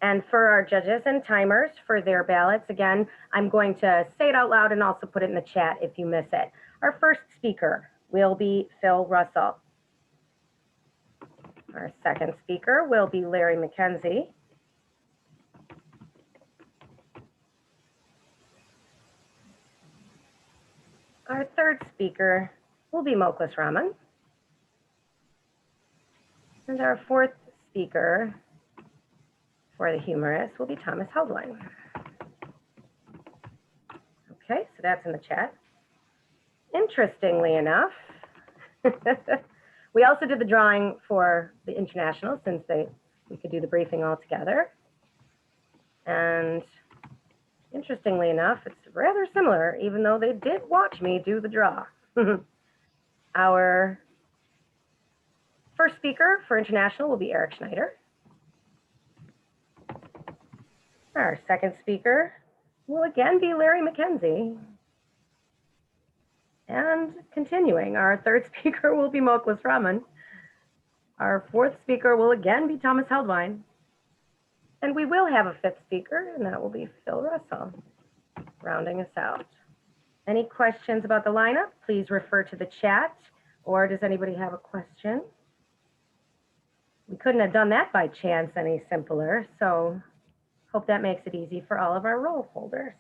And for our judges and timers for their ballots, again, I'm going to say it out loud and also put it in the chat if you miss it. Our first speaker will be Phil Russell. Our second speaker will be Larry McKenzie. Our third speaker will be Muhkles Rahman. And our fourth speaker for the humorous will be Thomas Heldwein. Okay, so that's in the chat. Interestingly enough, we also did the drawing for the international since we could do the briefing all together. And interestingly enough, it's rather similar, even though they did watch me do the draw. Our first speaker for international will be Erik Schneider. Our second speaker will again be Larry McKenzie. And continuing, our third speaker will be Muhkles Rahman. Our fourth speaker will again be Thomas Heldwein. And we will have a fifth speaker, and that will be Phil Russell, rounding us out. Any questions about the lineup, please refer to the chat, or does anybody have a question? We couldn't have done that by chance any simpler, so hope that makes it easy for all of our roll holders.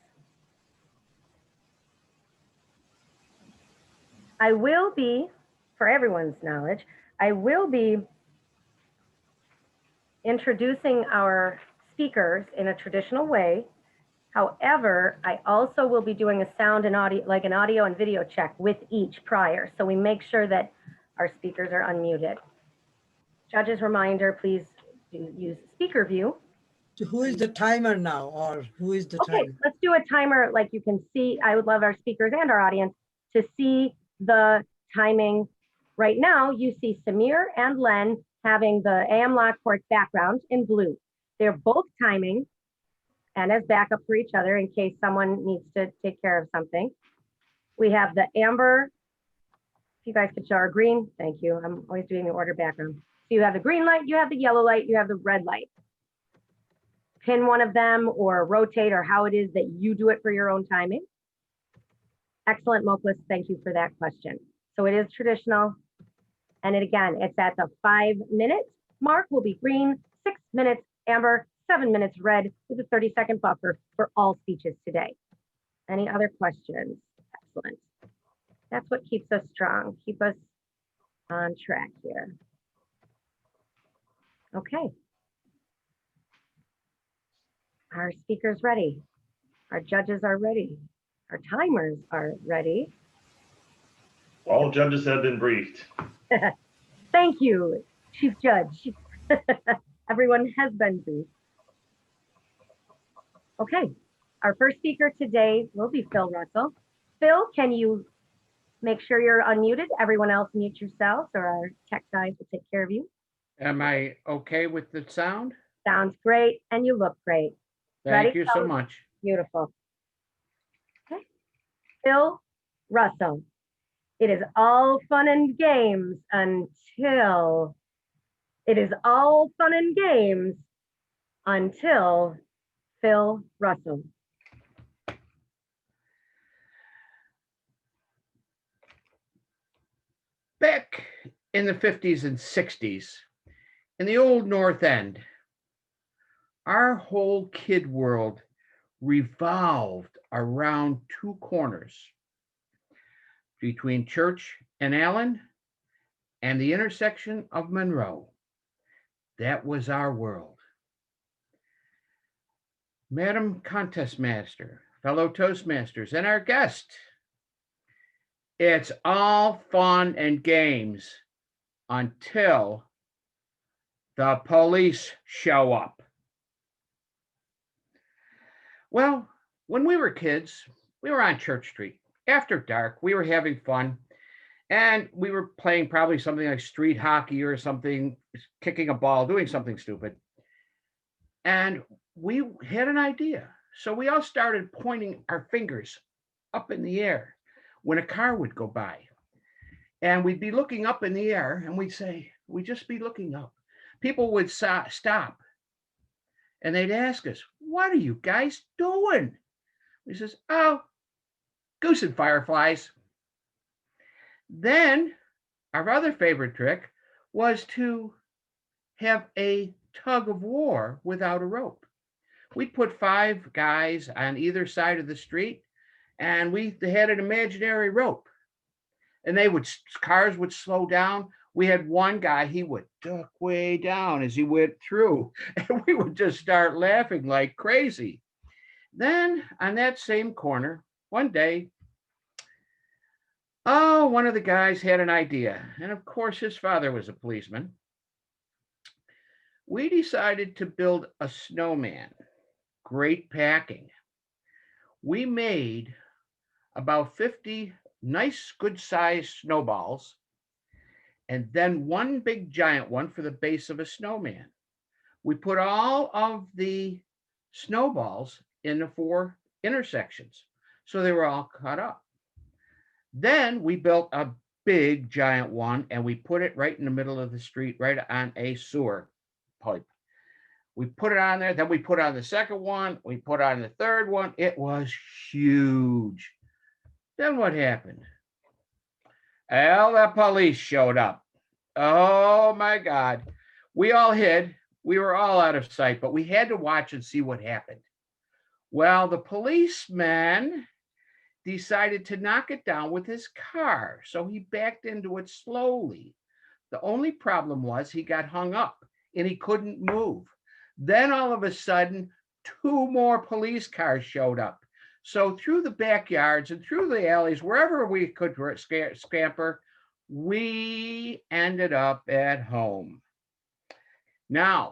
I will be, for everyone's knowledge, I will be introducing our speakers in a traditional way. However, I also will be doing a sound and audio, like an audio and video check with each prior. So we make sure that our speakers are unmuted. Judges reminder, please do use speaker view. So who is the timer now, or who is the timer? Okay, let's do a timer like you can see. I would love our speakers and our audience to see the timing. Right now, you see Samir and Len having the AM Lockport background in blue. They're both timing and as backup for each other in case someone needs to take care of something. We have the amber, if you guys could show our green, thank you. I'm always doing the order background. So you have the green light, you have the yellow light, you have the red light. Pin one of them or rotate or how it is that you do it for your own timing. Excellent, Muhkles, thank you for that question. So it is traditional. And again, it's at the 5-minute mark will be green, 6 minutes amber, 7 minutes red with a 30-second buffer for all speeches today. Any other questions? Excellent. That's what keeps us strong, keep us on track here. Okay. Our speakers ready. Our judges are ready. Our timers are ready. All judges have been briefed. Thank you, Chief Judge. Everyone has been briefed. Okay, our first speaker today will be Phil Russell. Phil, can you make sure you're unmuted? Everyone else mute yourselves or our tech guys will take care of you. Am I okay with the sound? Sounds great, and you look great. Thank you so much. Beautiful. Okay. Phil Russell. It is all fun and games until Phil Russell. Back in the 50s and 60s, in the old North End, our whole kid world revolved around two corners between Church and Allen and the intersection of Monroe. That was our world. Madam Contest Master, fellow Toastmasters, and our guest, it's all fun and games until the police show up. Well, when we were kids, we were on Church Street. After dark, we were having fun, and we were playing probably something like street hockey or something, kicking a ball, doing something stupid. And we had an idea. So we all started pointing our fingers up in the air when a car would go by. And we'd be looking up in the air, and we'd say, we'd just be looking up. People would stop and they'd ask us, "What are you guys doing?" We says, "Oh, goose and fireflies." Then our other favorite trick was to have a tug of war without a rope. We'd put 5 guys on either side of the street, and we had an imaginary rope. And cars would slow down. We had one guy, he would duck way down as he went through, and we would just start laughing like crazy. Then on that same corner, one day, one of the guys had an idea. And of course, his father was a policeman. We decided to build a snowman. Great packing. We made about 50 nice, good-sized snowballs, and then one big giant one for the base of a snowman. We put all of the snowballs in the 4 intersections, so they were all cut up. Then we built a big giant one, and we put it right in the middle of the street, right on a sewer pipe. We put it on there, then we put on the second one, we put on the third one. It was huge. Then what happened? Well, the police showed up. Oh my God. We all hid. We were all out of sight, but we had to watch and see what happened. Well, the policeman decided to knock it down with his car, so he backed into it slowly. The only problem was he got hung up and he couldn't move. Then all of a sudden, 2 more police cars showed up. So through the backyards and through the alleys, wherever we could scamper, we ended up at home. Now,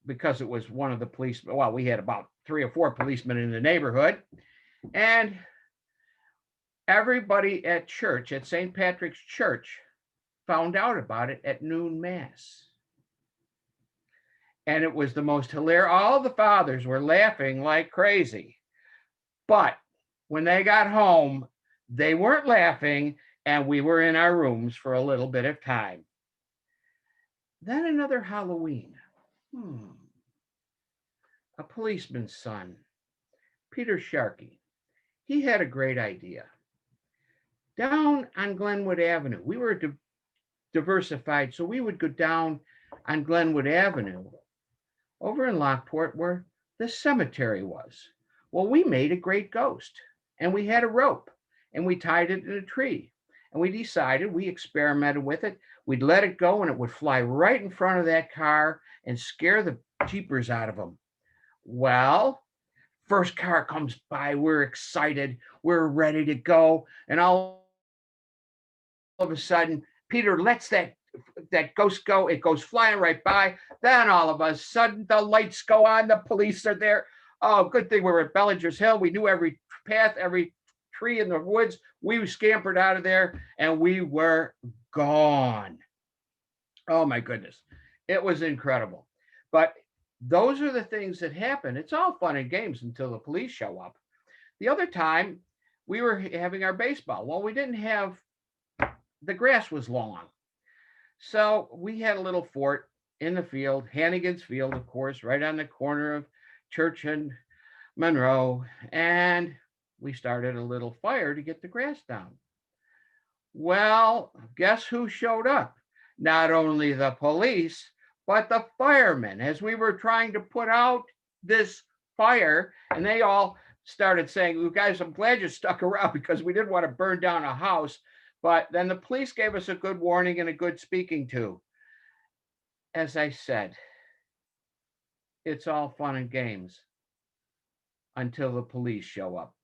because it was one of the policemen, well, we had about 3 or 4 policemen in the neighborhood, and everybody at church, at St. Patrick's Church, found out about it at noon mass. And it was the most hilarious. All the fathers were laughing like crazy. But when they got home, they weren't laughing, and we were in our rooms for a little bit of time. Then another Halloween. A policeman's son, Peter Sharkey, he had a great idea. Down on Glenwood Avenue, we were diversified, so we would go down on Glenwood Avenue over in Lockport where the cemetery was. Well, we made a great ghost, and we had a rope, and we tied it in a tree, and we experimented with it. We'd let it go, and it would fly right in front of that car and scare the jeepers out of them. Well, first car comes by, we're excited, we're ready to go, and all of a sudden, Peter lets that ghost go. It goes flying right by. Then all of a sudden, the lights go on. The police are there. Oh, good thing we were at Bellinger's Hill. We knew every path, every tree in the woods. We scampered out of there, and we were gone. Oh, my goodness. It was incredible. But those are the things that happen. It's all fun and games until the police show up. The other time, we were having our baseball. Well, we didn't have, the grass was long. So we had a little fort in the field, Hannigan's Field, of course, right on the corner of Church and Monroe. And we started a little fire to get the grass down. Well, guess who showed up? Not only the police, but the firemen, as we were trying to put out this fire. And they all started saying, "You guys, I'm glad you stuck around because we didn't want to burn down a house." But then the police gave us a good warning and a good speaking to. As I said, it's all fun and games until the police show up.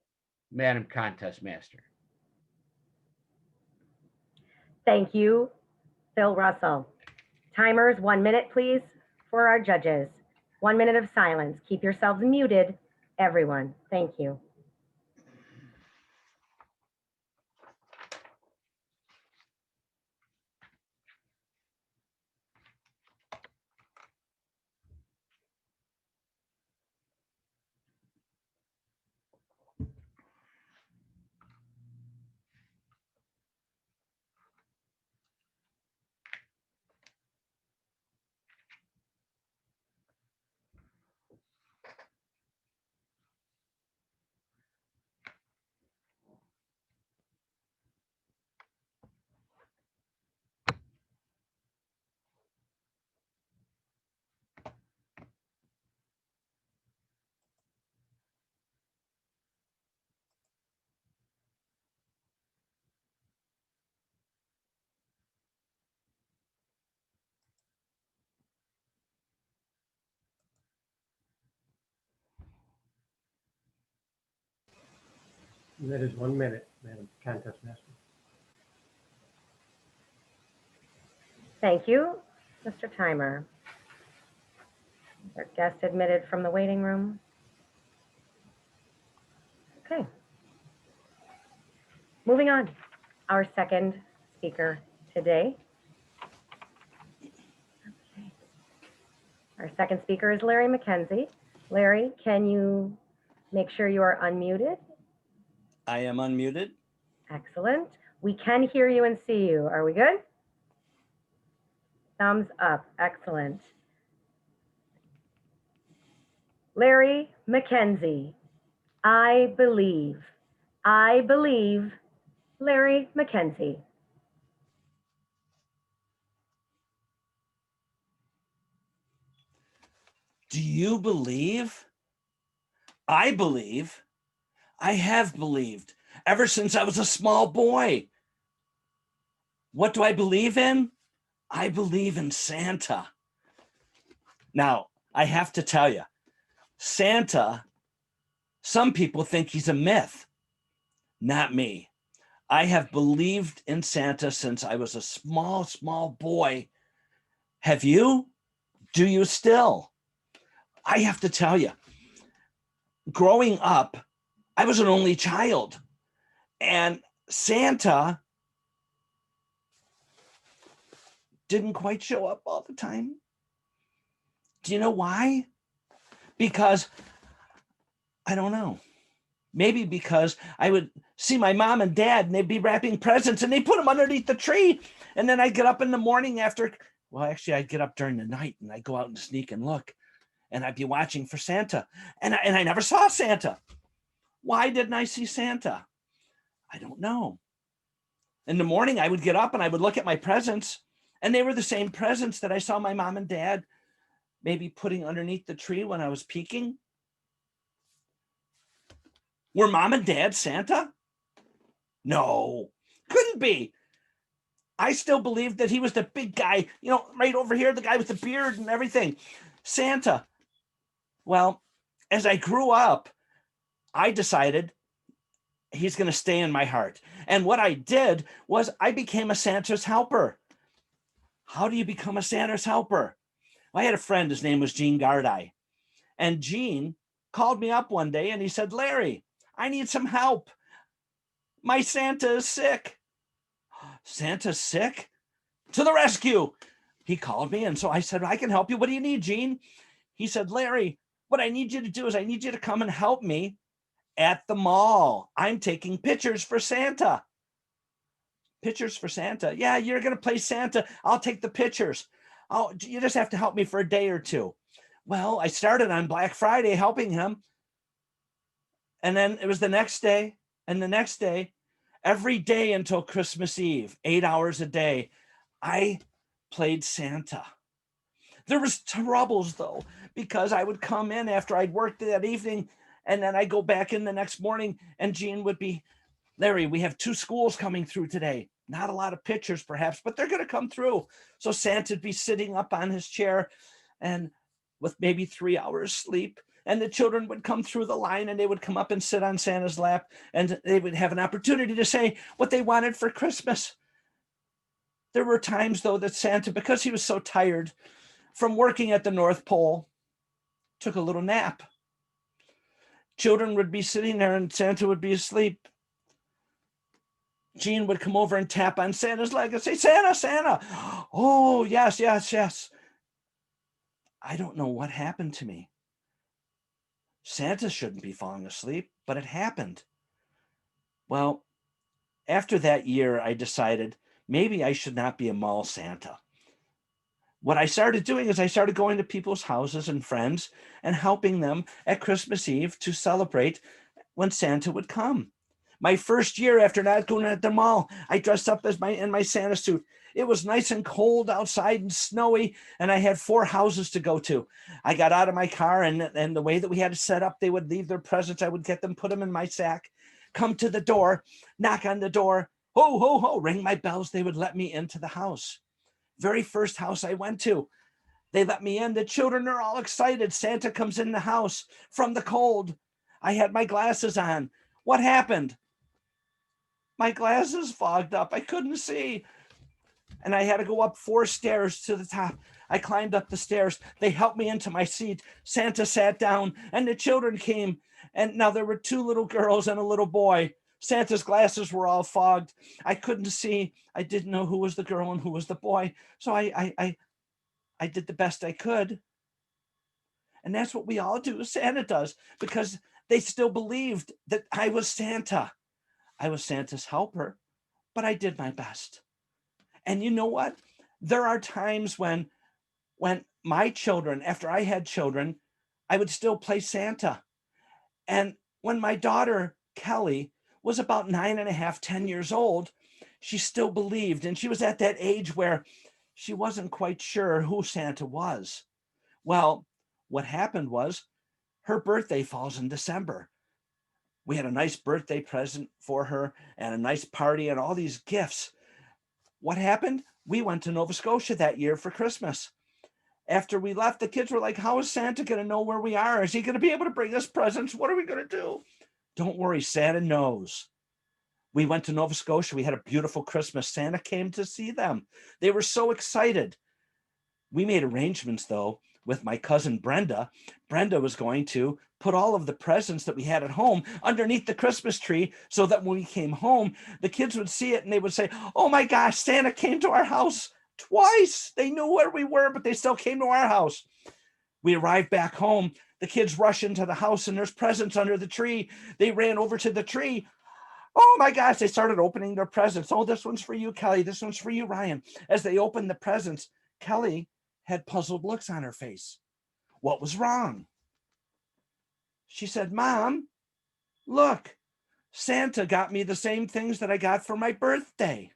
Madam Contest Master. Thank you, Phil Russell. Timers, 1 minute, please, for our judges. 1 minute of silence. Keep yourselves muted, everyone. Thank you. And that is 1 minute, Madam Contest Master. Thank you, Mr. Timer. Our guest admitted from the waiting room. Okay. Moving on, our second speaker today. Okay. Our second speaker is Larry McKenzie. Larry, can you make sure you are unmuted? I am unmuted. Excellent. We can hear you and see you. Are we good? Thumbs up. Excellent. Larry McKenzie. I believe. I believe. Larry McKenzie. Do you believe? I believe. I have believed ever since I was a small boy. What do I believe in? I believe in Santa. Now, I have to tell you, Santa, some people think he's a myth. Not me. I have believed in Santa since I was a small boy. Have you? Do you still? I have to tell you, growing up, I was an only child, and Santa didn't quite show up all the time. Do you know why? Because, I don't know. Maybe because I would see my mom and dad and they'd be wrapping presents and they put them underneath the tree. And then I'd get up in the morning after, well, actually I'd get up during the night and I'd go out and sneak and look and I'd be watching for Santa. And I never saw Santa. Why didn't I see Santa? I don't know. In the morning, I would get up and I would look at my presents and they were the same presents that I saw my mom and dad maybe putting underneath the tree when I was peeking. Were mom and dad Santa? No, couldn't be. I still believed that he was the big guy, you know, right over here, the guy with the beard and everything. Santa. Well, as I grew up, I decided he's going to stay in my heart. And what I did was I became a Santa's helper. How do you become a Santa's helper? I had a friend, his name was Gene Gardai. And Gene called me up one day and he said, Larry, I need some help. My Santa is sick. Santa's sick? To the rescue. He called me. And so I said, I can help you. What do you need, Gene? He said, Larry, what I need you to do is I need you to come and help me at the mall. I'm taking pictures for Santa. Pictures for Santa? Yeah, you're going to play Santa. I'll take the pictures. Oh, you just have to help me for a day or two. Well, I started on Black Friday helping him. And then it was the next day and the next day, every day until Christmas Eve, 8 hours a day, I played Santa. There was troubles though, because I would come in after I'd worked that evening and then I'd go back in the next morning and Gene would be, Larry, we have 2 schools coming through today. Not a lot of pictures perhaps, but they're going to come through. So Santa'd be sitting up on his chair and with maybe 3 hours sleep. And the children would come through the line and they would come up and sit on Santa's lap and they would have an opportunity to say what they wanted for Christmas. There were times though that Santa, because he was so tired from working at the North Pole, took a little nap. Children would be sitting there and Santa would be asleep. Gene would come over and tap on Santa's leg and say, Santa, Santa. Oh, yes, yes, yes. I don't know what happened to me. Santa shouldn't be falling asleep, but it happened. Well, after that year, I decided maybe I should not be a mall Santa. What I started doing is I started going to people's houses and friends and helping them at Christmas Eve to celebrate when Santa would come. My first year after not going at the mall, I dressed up as in my Santa suit. It was nice and cold outside and snowy, and I had 4 houses to go to. I got out of my car, and the way that we had it set up, they would leave their presents. I would get them, put them in my sack, come to the door, knock on the door, ho, ho, ho, ring my bells. They would let me into the house. Very first house I went to, they let me in. The children are all excited. Santa comes in the house from the cold. I had my glasses on. What happened? My glasses fogged up. I couldn't see. And I had to go up 4 stairs to the top. I climbed up the stairs. They helped me into my seat. Santa sat down and the children came. And now there were 2 little girls and a little boy. Santa's glasses were all fogged. I couldn't see. I didn't know who was the girl and who was the boy. So I did the best I could. And that's what we all do. Santa does, because they still believed that I was Santa. I was Santa's helper, but I did my best. And you know what? There are times when my children, after I had children, I would still play Santa. And when my daughter, Kelly, was about 9.5, 10 years old, she still believed. And she was at that age where she wasn't quite sure who Santa was. Well, what happened was her birthday falls in December. We had a nice birthday present for her and a nice party and all these gifts. What happened? We went to Nova Scotia that year for Christmas. After we left, the kids were like, how is Santa going to know where we are? Is he going to be able to bring us presents? What are we going to do? Don't worry, Santa knows. We went to Nova Scotia. We had a beautiful Christmas. Santa came to see them. They were so excited. We made arrangements, though, with my cousin Brenda. Brenda was going to put all of the presents that we had at home underneath the Christmas tree so that when we came home, the kids would see it and they would say, oh my gosh, Santa came to our house twice. They knew where we were, but they still came to our house. We arrived back home. The kids rush into the house and there's presents under the tree. They ran over to the tree. Oh my gosh, they started opening their presents. Oh, this one's for you, Kelly. This one's for you, Ryan. As they opened the presents, Kelly had puzzled looks on her face. What was wrong? She said, Mom, look, Santa got me the same things that I got for my birthday.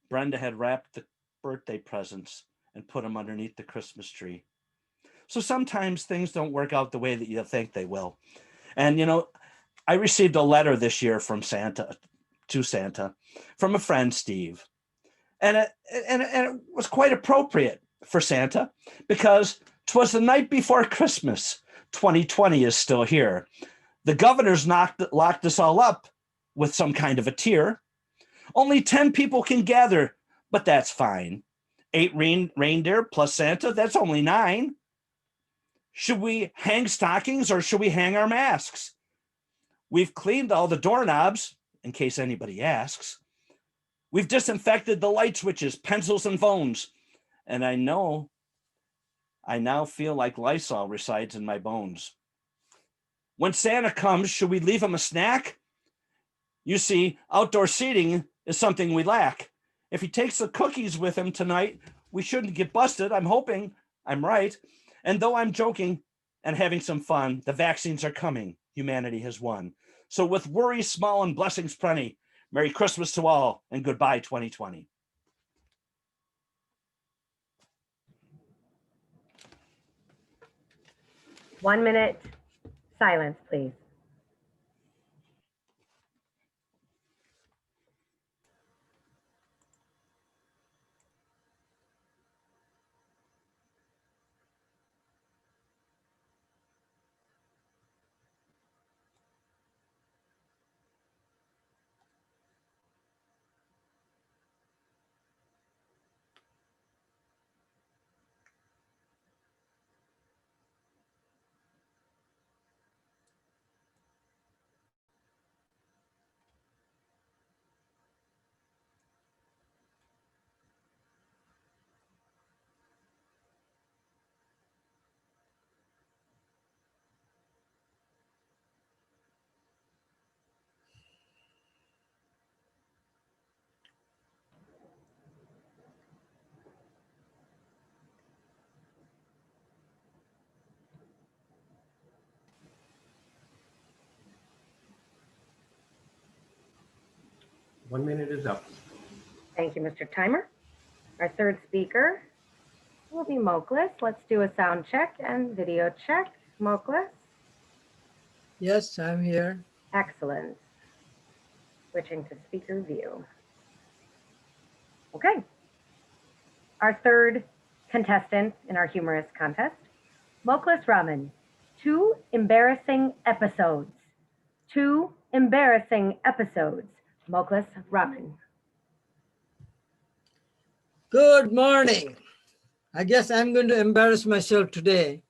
Brenda had wrapped the birthday presents and put them underneath the Christmas tree. So sometimes things don't work out the way that you think they will. And, you know, I received a letter this year from Santa, from a friend, Steve. And it was quite appropriate for Santa because 'twas the night before Christmas. 2020 is still here. The governors locked us all up with some kind of a tier. Only 10 people can gather, but that's fine. 8 reindeer plus Santa, that's only 9. Should we hang stockings or should we hang our masks? We've cleaned all the doorknobs, in case anybody asks. We've disinfected the light switches, pencils, and phones. And I now feel like Lysol resides in my bones. When Santa comes, should we leave him a snack? You see, outdoor seating is something we lack. If he takes the cookies with him tonight, we shouldn't get busted. I'm hoping I'm right. And though I'm joking and having some fun, the vaccines are coming. Humanity has won. So with worries small and blessings plenty, Merry Christmas to all and goodbye 2020. One minute silence, please. One minute is up. Thank you, Mr. Timer. Our third speaker will be Muhkles. Let's do a sound check and video check. Muhkles. Yes, I'm here. Excellent. Switching to speaker view. Okay. Our third contestant in our humorous contest, Muhkles Rahman. 2 embarrassing episodes. 2 embarrassing episodes. Muhkles Rahman. Good morning. I guess I'm going to embarrass myself today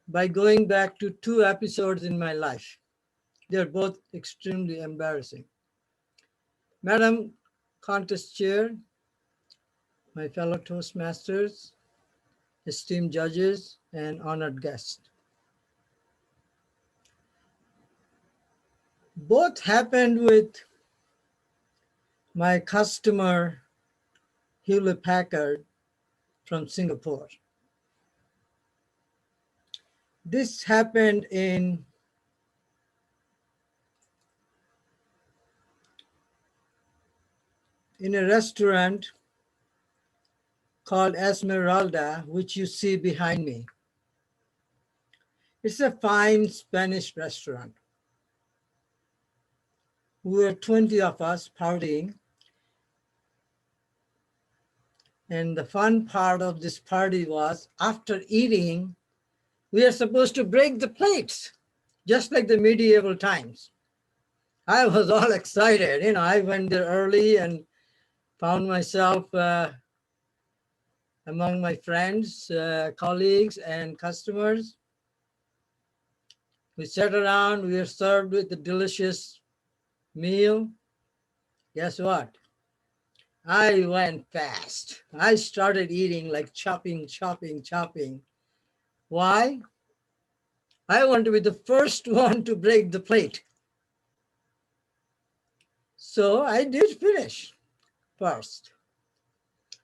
by going back to 2 episodes in my life. They're both extremely embarrassing. Madam Contest Chair, my fellow Toastmasters, esteemed judges, and honored guests. Both happened with my customer, Hewlett Packard from Singapore. This happened in a restaurant called Esmeralda, which you see behind me. It's a fine Spanish restaurant. We were 20 of us partying. And the fun part of this party was after eating, we are supposed to break the plates, just like the medieval times. I was all excited. I went there early and found myself among my friends, colleagues, and customers. We sat around, we were served with a delicious meal. Guess what? I went fast. I started eating like chopping. Why? I want to be the first one to break the plate. So I did finish first.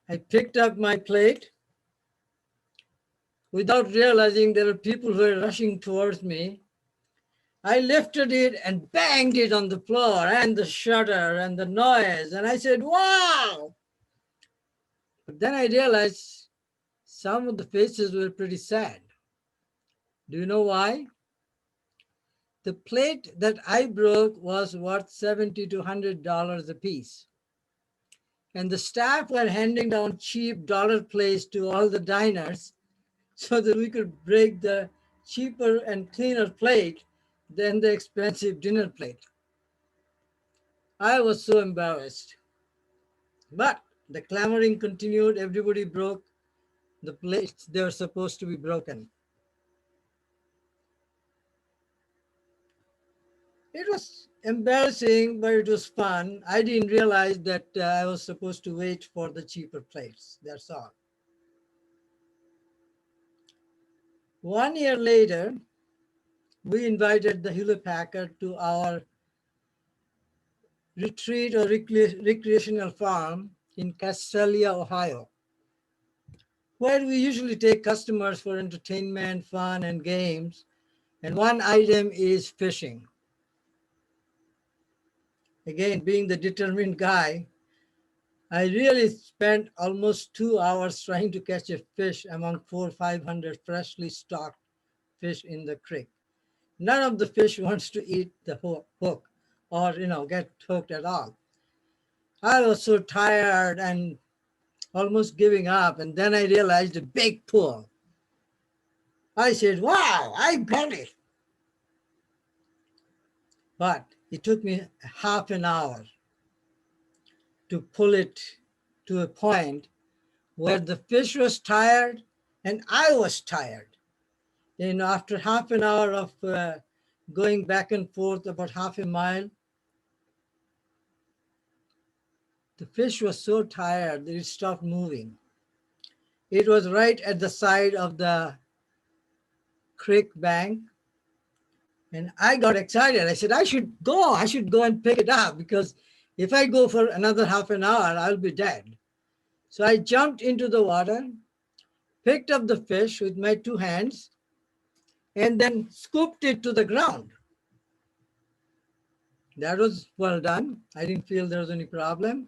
I picked up my plate without realizing there were people who were rushing towards me. I lifted it and banged it on the floor and the shutter and the noise. And I said, wow. But then I realized some of the faces were pretty sad. Do you know why? The plate that I broke was worth $70 to $100 a piece. And the staff were handing down cheap dollar plates to all the diners so that we could break the cheaper and cleaner plate than the expensive dinner plate. I was so embarrassed. But the clamoring continued. Everybody broke the plates they were supposed to be broken. It was embarrassing, but it was fun. I didn't realize that I was supposed to wait for the cheaper plates. That's all. 1 year later, we invited the Hewlett Packard to our retreat or recreational farm in Castalia, Ohio, where we usually take customers for entertainment, fun, and games. And one item is fishing. Again, being the determined guy, I really spent almost 2 hours trying to catch a fish among 400 or 500 freshly stocked fish in the creek. None of the fish wants to eat the hook or get hooked at all. I was so tired and almost giving up, and then I realized a big pool. I said, wow, I got it. But it took me half an hour to pull it to a point where the fish was tired and I was tired. After half an hour of going back and forth about half a mile, the fish was so tired that it stopped moving. It was right at the side of the creek bank. And I got excited. I said, I should go and pick it up, because if I go for another half an hour, I'll be dead. So I jumped into the water, picked up the fish with my 2 hands, and then scooped it to the ground. That was well done. I didn't feel there was any problem.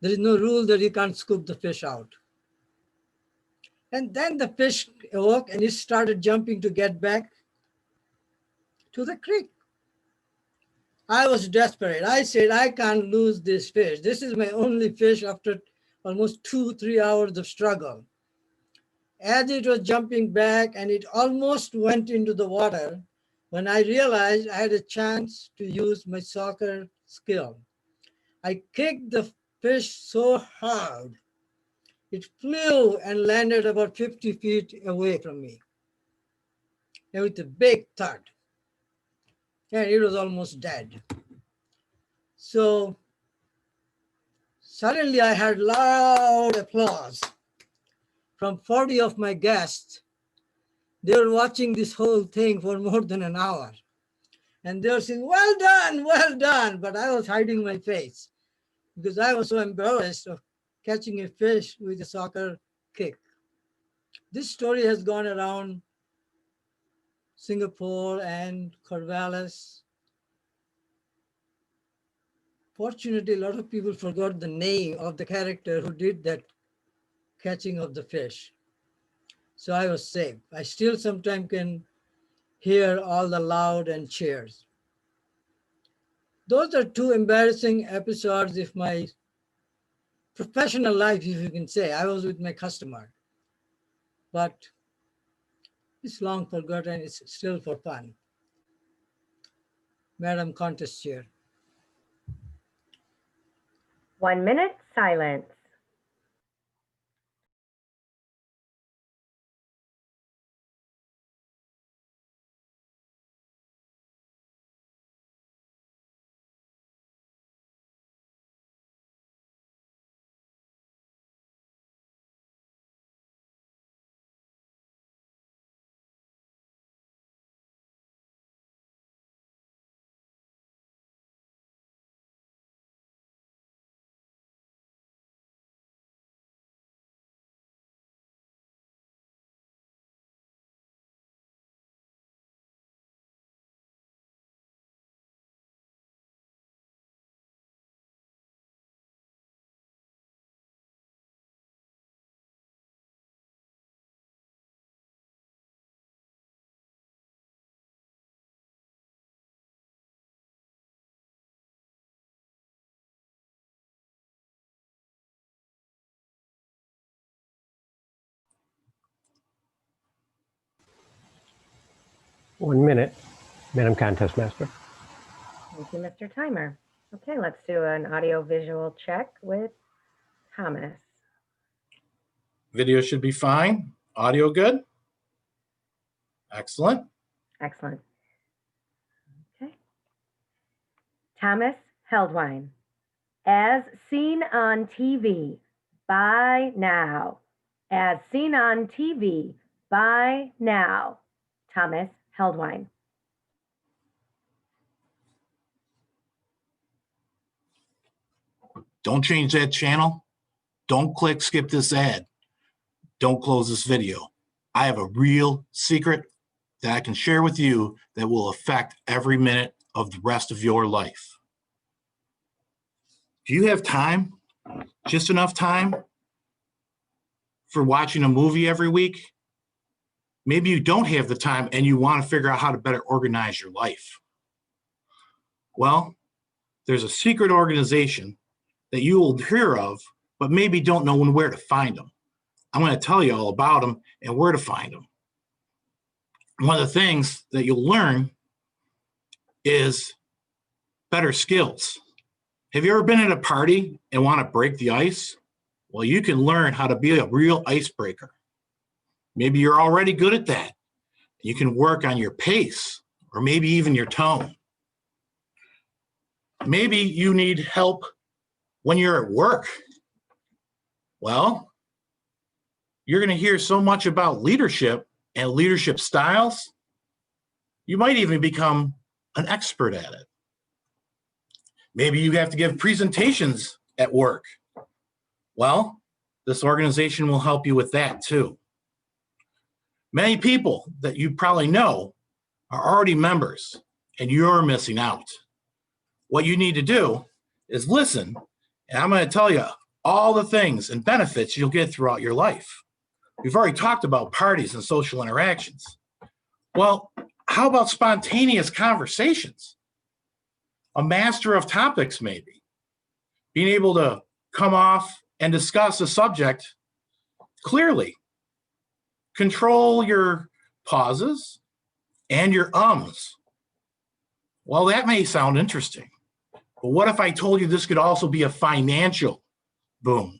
There is no rule that you can't scoop the fish out. And then the fish awoke and it started jumping to get back to the creek. I was desperate. I said, I can't lose this fish. This is my only fish after almost 2-3 hours of struggle. As it was jumping back and it almost went into the water, when I realized I had a chance to use my soccer skill. I kicked the fish so hard, it flew and landed about 50 feet away from me. And with a big thud. And it was almost dead. So suddenly I had loud applause from 40 of my guests. They were watching this whole thing for more than an hour. And they were saying, well done. But I was hiding my face because I was so embarrassed of catching a fish with a soccer kick. This story has gone around Singapore and Corvallis. Fortunately, a lot of people forgot the name of the character who did that catching of the fish. So I was safe. I still sometimes can hear all the loud and cheers. Those are two embarrassing episodes of my professional life, if you can say. I was with my customer, but it's long forgotten. It's still for fun. Madam Contest Chair. 1 minute silence. One minute, Madam Contest Master. Thank you, Mr. Timer. Okay, let's do an audio visual check with Thomas. Video should be fine. Audio good? Excellent. Excellent. Okay. Thomas Heldwein. As seen on TV, by now. As seen on TV, by now. Thomas Heldwein. Don't change that channel. Don't click skip this ad. Don't close this video. I have a real secret that I can share with you that will affect every minute of the rest of your life. Do you have time? Just enough time for watching a movie every week? Maybe you don't have the time and you want to figure out how to better organize your life. Well, there's a secret organization that you will hear of, but maybe don't know where to find them. I'm going to tell you all about them and where to find them. One of the things that you'll learn is better skills. Have you ever been at a party and want to break the ice? Well, you can learn how to be a real icebreaker. Maybe you're already good at that. You can work on your pace or maybe even your tone. Maybe you need help when you're at work. Well, you're going to hear so much about leadership and leadership styles, you might even become an expert at it. Maybe you have to give presentations at work. Well, this organization will help you with that too. Many people that you probably know are already members and you're missing out. What you need to do is listen, and I'm going to tell you all the things and benefits you'll get throughout your life. We've already talked about parties and social interactions. Well, how about spontaneous conversations? A master of topics, maybe. Being able to come off and discuss a subject clearly. Control your pauses and your ums Well, that may sound interesting, but what if I told you this could also be a financial boom?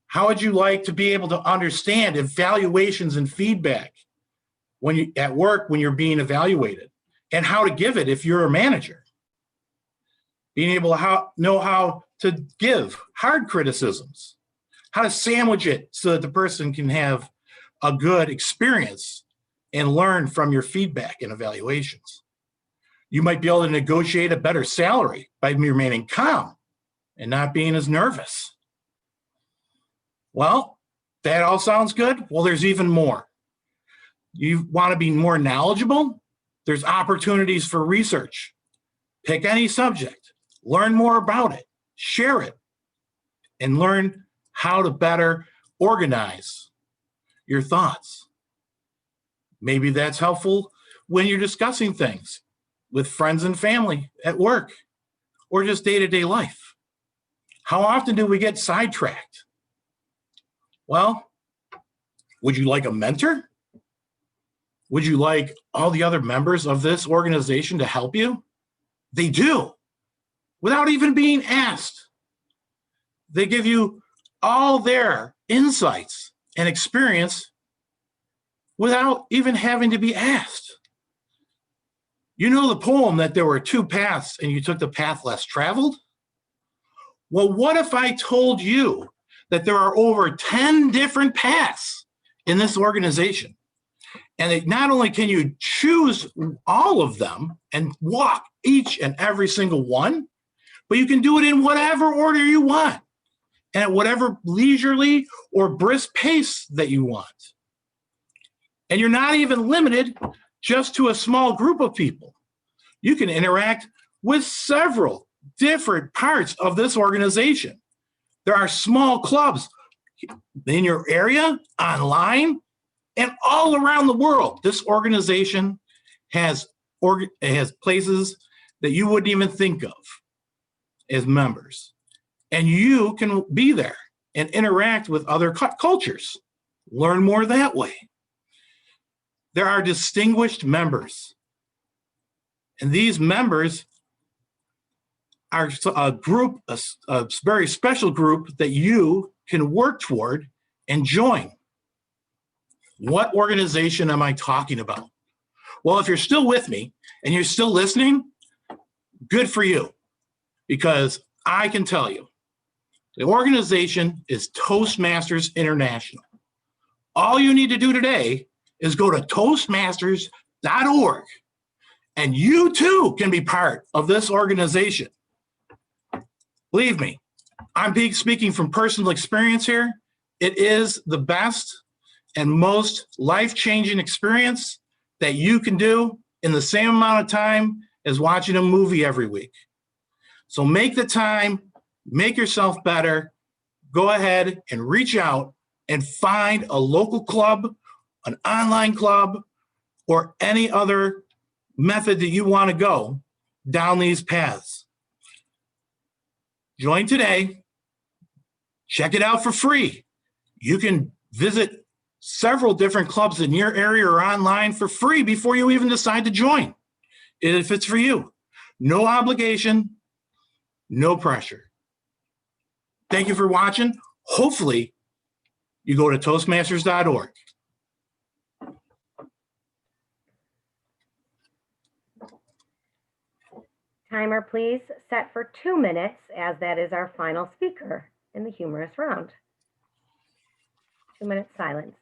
How would you like to be able to understand evaluations and feedback when you at work when you're being evaluated, and how to give it if you're a manager? Being able to know how to give hard criticisms, how to sandwich it so that the person can have a good experience and learn from your feedback and evaluations. You might be able to negotiate a better salary by remaining calm and not being as nervous. Well, that all sounds good. Well, there's even more. You want to be more knowledgeable? There's opportunities for research. Pick any subject, learn more about it, share it, and learn how to better organize your thoughts. Maybe that's helpful when you're discussing things with friends and family at work or just day-to-day life. How often do we get sidetracked? Well, would you like a mentor? Would you like all the other members of this organization to help you? They do, without even being asked. They give you all their insights and experience without even having to be asked. You know the poem that there were two paths and you took the path less traveled? Well, what if I told you that there are over 10 different paths in this organization? And that not only can you choose all of them and walk each and every single one, but you can do it in whatever order you want and at whatever leisurely or brisk pace that you want. And you're not even limited just to a small group of people. You can interact with several different parts of this organization. There are small clubs in your area, online, and all around the world. This organization has places that you wouldn't even think of as members. And you can be there and interact with other cultures. Learn more that way. There are distinguished members. And these members are a group, a very special group that you can work toward and join. What organization am I talking about? Well, if you're still with me and you're still listening, good for you, because I can tell you, the organization is Toastmasters International. All you need to do today is go to Toastmasters.org, and you too can be part of this organization. Believe me, I'm speaking from personal experience here. It is the best and most life-changing experience that you can do in the same amount of time as watching a movie every week. So make the time, make yourself better, go ahead and reach out and find a local club, an online club, or any other method that you want to go down these paths. Join today. Check it out for free. You can visit several different clubs in your area or online for free before you even decide to join, if it's for you. No obligation, no pressure. Thank you for watching. Hopefully, you go to Toastmasters.org. Timer, please, set for 2 minutes, as that is our final speaker in the humorous round. 2 minutes silence.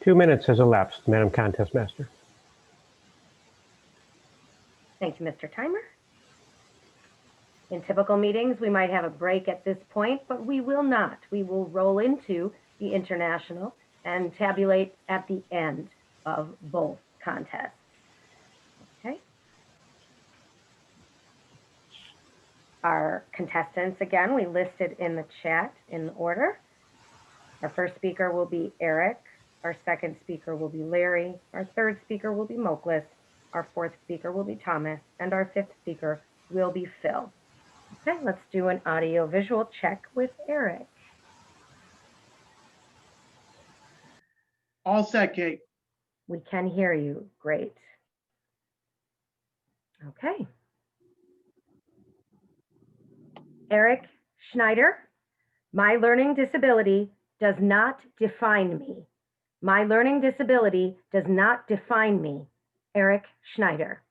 2 minutes has elapsed, Madam Contest Master. Thank you, Mr. Timer. In typical meetings, we might have a break at this point, but we will not. We will roll into the international and tabulate at the end of both contests. Okay. Our contestants, again, we listed in the chat in order. Our first speaker will be Erik. Our second speaker will be Larry. Our third speaker will be Muhkles. Our fourth speaker will be Thomas. And our fifth speaker will be Phil. Okay, let's do an audio visual check with Erik. All set, Kate. We can hear you. Great. Okay. Erik Schneider, my learning disability does not define me. My learning disability does not define me. Erik Schneider.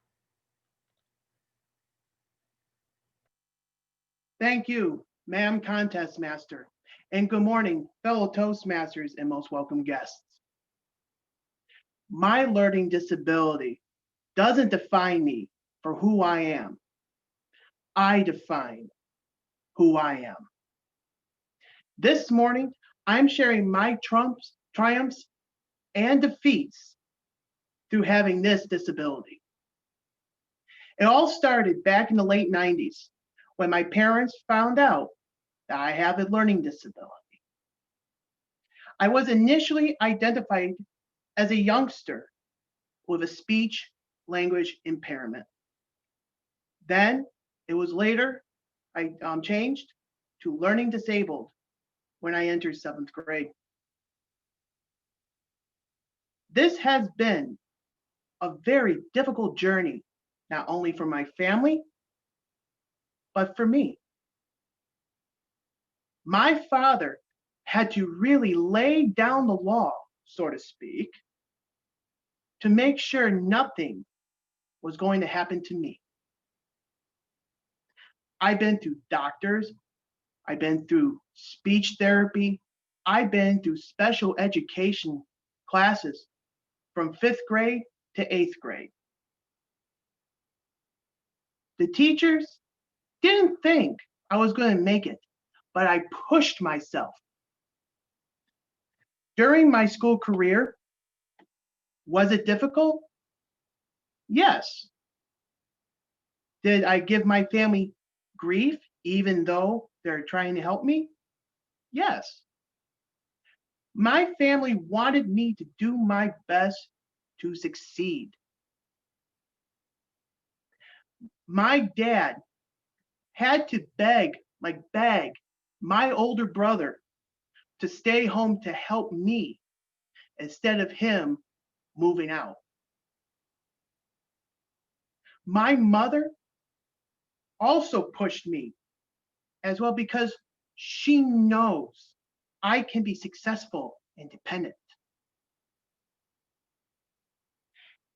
Thank you, Ma'am Contest Master. And good morning, fellow Toastmasters and most welcome guests. My learning disability doesn't define me for who I am. I define who I am. This morning, I'm sharing my triumphs and defeats through having this disability. It all started back in the late 90s when my parents found out that I have a learning disability. I was initially identified as a youngster with a speech language impairment. Then it was later I changed to learning disabled when I entered 7th grade. This has been a very difficult journey, not only for my family, but for me. My father had to really lay down the law, so to speak, to make sure nothing was going to happen to me. I've been through doctors, I've been through speech therapy, I've been through special education classes from 5th grade to 8th grade. The teachers didn't think I was going to make it, but I pushed myself. During my school career, was it difficult? Yes. Did I give my family grief even though they're trying to help me? Yes. My family wanted me to do my best to succeed. My dad had to beg my older brother to stay home to help me instead of him moving out. My mother also pushed me as well because she knows I can be successful and independent.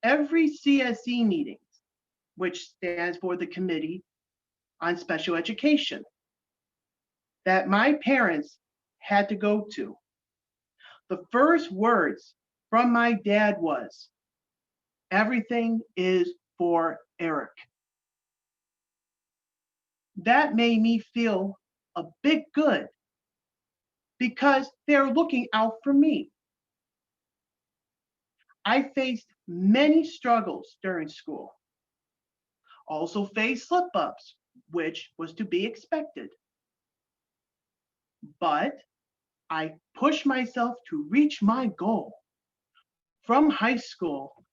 Every CSE meeting, which stands for the Committee on Special Education, that my parents had to go to, the first words from my dad was, "Everything is for Erik." That made me feel a bit good because they're looking out for me. I faced many struggles during school. Also faced slip-ups, which was to be expected. But I pushed myself to reach my goal from high school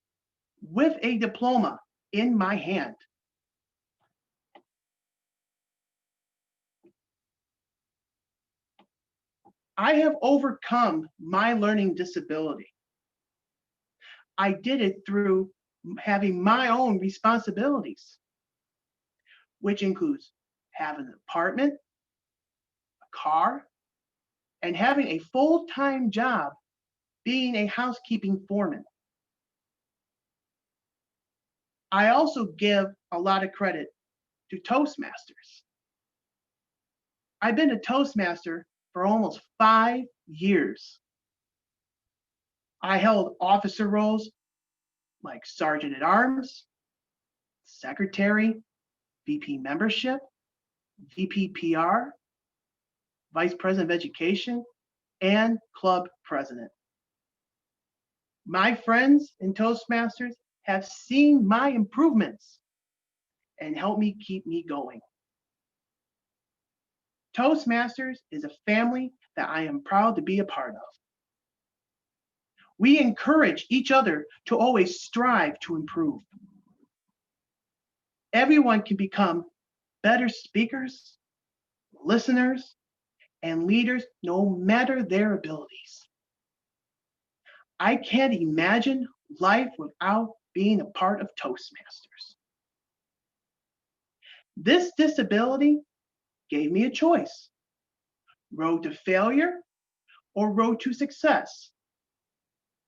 with a diploma in my hand. I have overcome my learning disability. I did it through having my own responsibilities, which includes having an apartment, a car, and having a full-time job being a housekeeping foreman. I also give a lot of credit to Toastmasters. I've been a Toastmaster for almost 5 years. I held officer roles like Sergeant at Arms, Secretary, VP Membership, VP PR, Vice President of Education, and Club President. My friends in Toastmasters have seen my improvements and helped me keep me going. Toastmasters is a family that I am proud to be a part of. We encourage each other to always strive to improve. Everyone can become better speakers, listeners, and leaders no matter their abilities. I can't imagine life without being a part of Toastmasters. This disability gave me a choice: road to failure or road to success.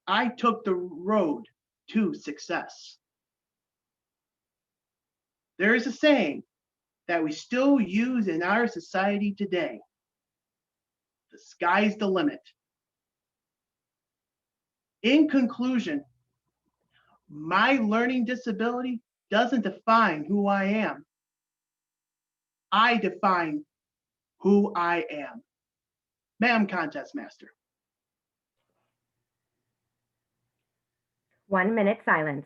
I took the road to success. There is a saying that we still use in our society today: the sky's the limit. In conclusion, my learning disability doesn't define who I am. I define who I am. Ma'am Contest Master. 1 minute silence.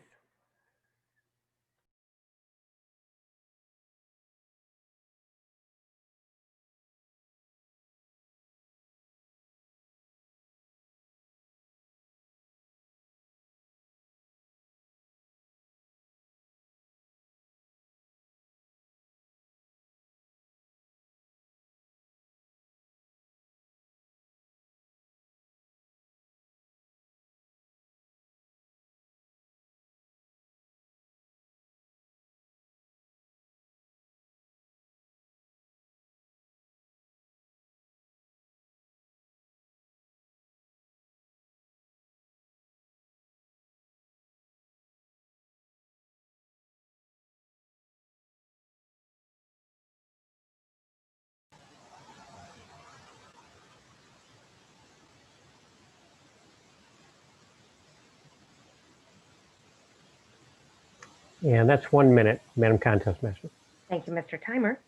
And that's 1 minute, Madam Contest Master. Thank you, Mr. Timer.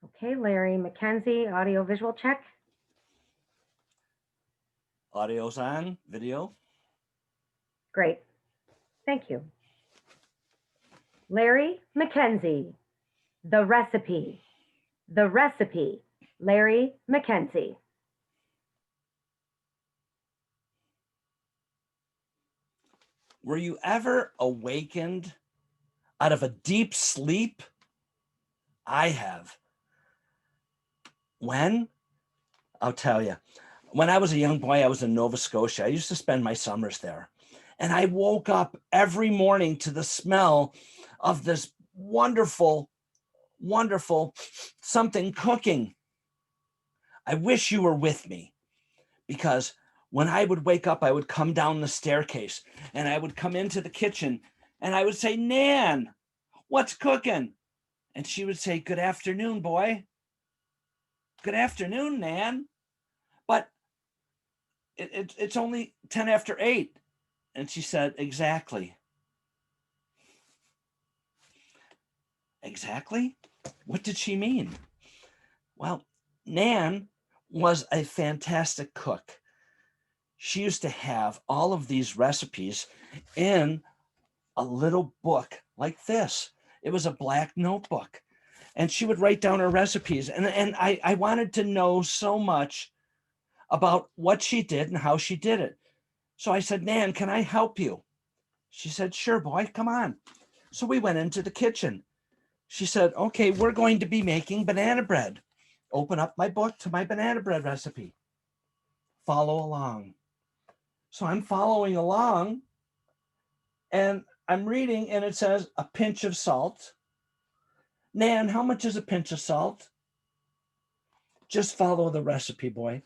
Okay, Larry McKenzie, audio visual check. Audio's on, video. Great. Thank you. Larry McKenzie, the recipe. The recipe, Larry McKenzie. Were you ever awakened out of a deep sleep? I have. When? I'll tell you. When I was a young boy, I was in Nova Scotia. I used to spend my summers there. And I woke up every morning to the smell of this wonderful, wonderful something cooking. I wish you were with me, because when I would wake up, I would come down the staircase and I would come into the kitchen and I would say, Nan, what's cooking? And she would say, good afternoon, boy. Good afternoon, Nan. But it's only 10 after 8. And she said, exactly. Exactly? What did she mean? Well, Nan was a fantastic cook. She used to have all of these recipes in a little book like this. It was a black notebook. And she would write down her recipes. And I wanted to know so much about what she did and how she did it. So I said, Nan, can I help you? She said, sure, boy, come on. So we went into the kitchen. She said, okay, we're going to be making banana bread. Open up my book to my banana bread recipe. Follow along. So I'm following along and I'm reading, and it says a pinch of salt. Nan, how much is a pinch of salt? Just follow the recipe, boy.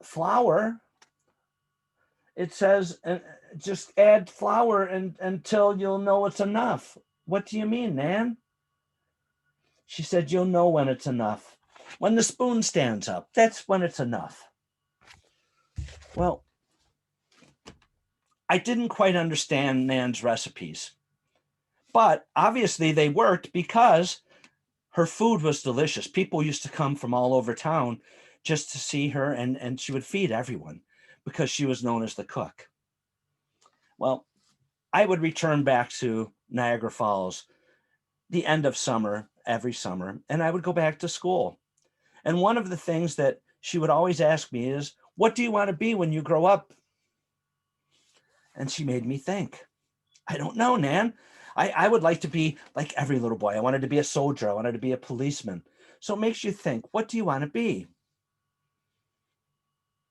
Flour. It says just add flour until you'll know it's enough. What do you mean, Nan? She said, you'll know when it's enough. When the spoon stands up, that's when it's enough. Well, I didn't quite understand Nan's recipes, but obviously they worked because her food was delicious. People used to come from all over town just to see her, and she would feed everyone because she was known as the cook. Well, I would return back to Niagara Falls the end of summer, every summer, and I would go back to school. And one of the things that she would always ask me is, what do you want to be when you grow up? And she made me think. I don't know, Nan. I would like to be like every little boy. I wanted to be a soldier. I wanted to be a policeman. So it makes you think, what do you want to be?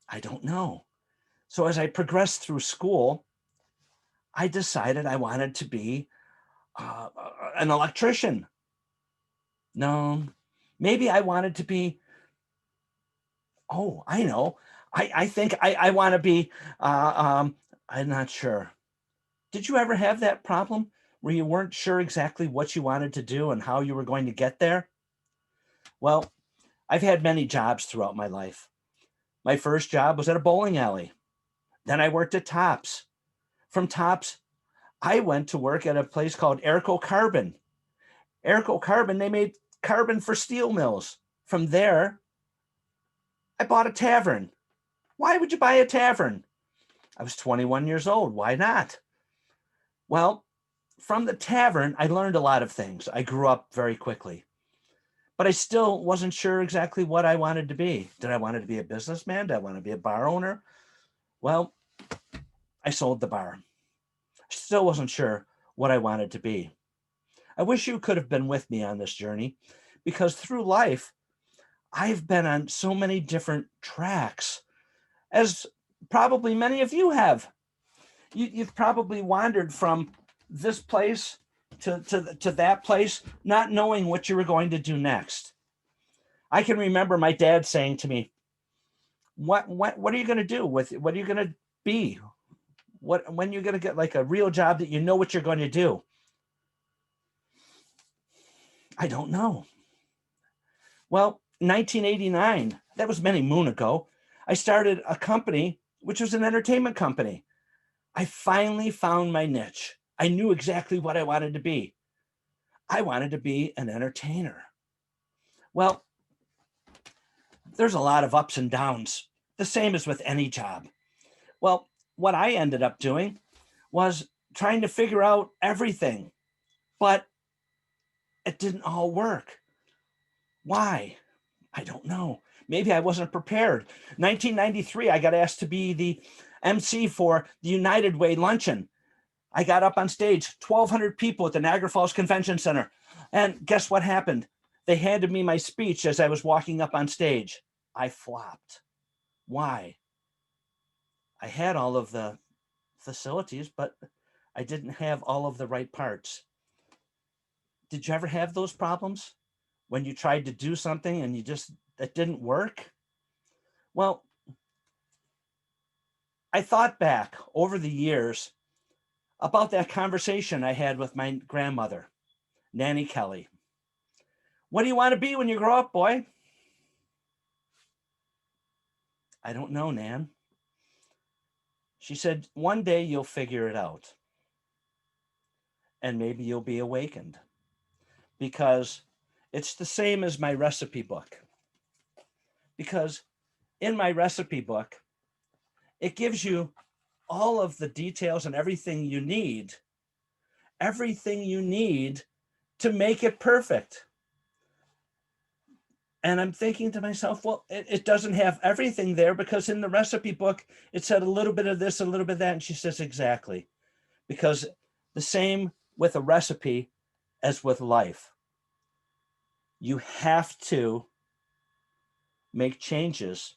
I don't know. So as I progressed through school, I decided I wanted to be an electrician. No, maybe I wanted to be, oh, I know. I think I want to be, I'm not sure. Did you ever have that problem where you weren't sure exactly what you wanted to do and how you were going to get there? Well, I've had many jobs throughout my life. My first job was at a bowling alley. Then I worked at Tops. From Tops, I went to work at a place called Airco Carbon. Airco Carbon, they made carbon for steel mills. From there, I bought a tavern. Why would you buy a tavern? I was 21 years old. Why not? Well, from the tavern, I learned a lot of things. I grew up very quickly, but I still wasn't sure exactly what I wanted to be. Did I want to be a businessman? Did I want to be a bar owner? Well, I sold the bar. I still wasn't sure what I wanted to be. I wish you could have been with me on this journey, because through life, I've been on so many different tracks, as probably many of you have. You've probably wandered from this place to that place, not knowing what you were going to do next. I can remember my dad saying to me, what are you going to do with it? What are you going to be? When you're going to get like a real job that you know what you're going to do? I don't know. Well, 1989, that was many moon ago, I started a company, which was an entertainment company. I finally found my niche. I knew exactly what I wanted to be. I wanted to be an entertainer. Well, there's a lot of ups and downs, the same as with any job. Well, what I ended up doing was trying to figure out everything, but it didn't all work. Why? I don't know. Maybe I wasn't prepared. 1993, I got asked to be the MC for the United Way luncheon. I got up on stage, 1,200 people at the Niagara Falls Convention Center. And guess what happened? They handed me my speech as I was walking up on stage. I flopped. Why? I had all of the facilities, but I didn't have all of the right parts. Did you ever have those problems when you tried to do something and it didn't work? Well, I thought back over the years about that conversation I had with my grandmother, Nanny Kelly. What do you want to be when you grow up, boy? I don't know, Nan. She said, one day you'll figure it out. And maybe you'll be awakened. Because it's the same as my recipe book. Because in my recipe book, it gives you all of the details and everything you need to make it perfect. And I'm thinking to myself, well, it doesn't have everything there, because in the recipe book, it said a little bit of this, a little bit of that. And she says, exactly. Because the same with a recipe as with life. You have to make changes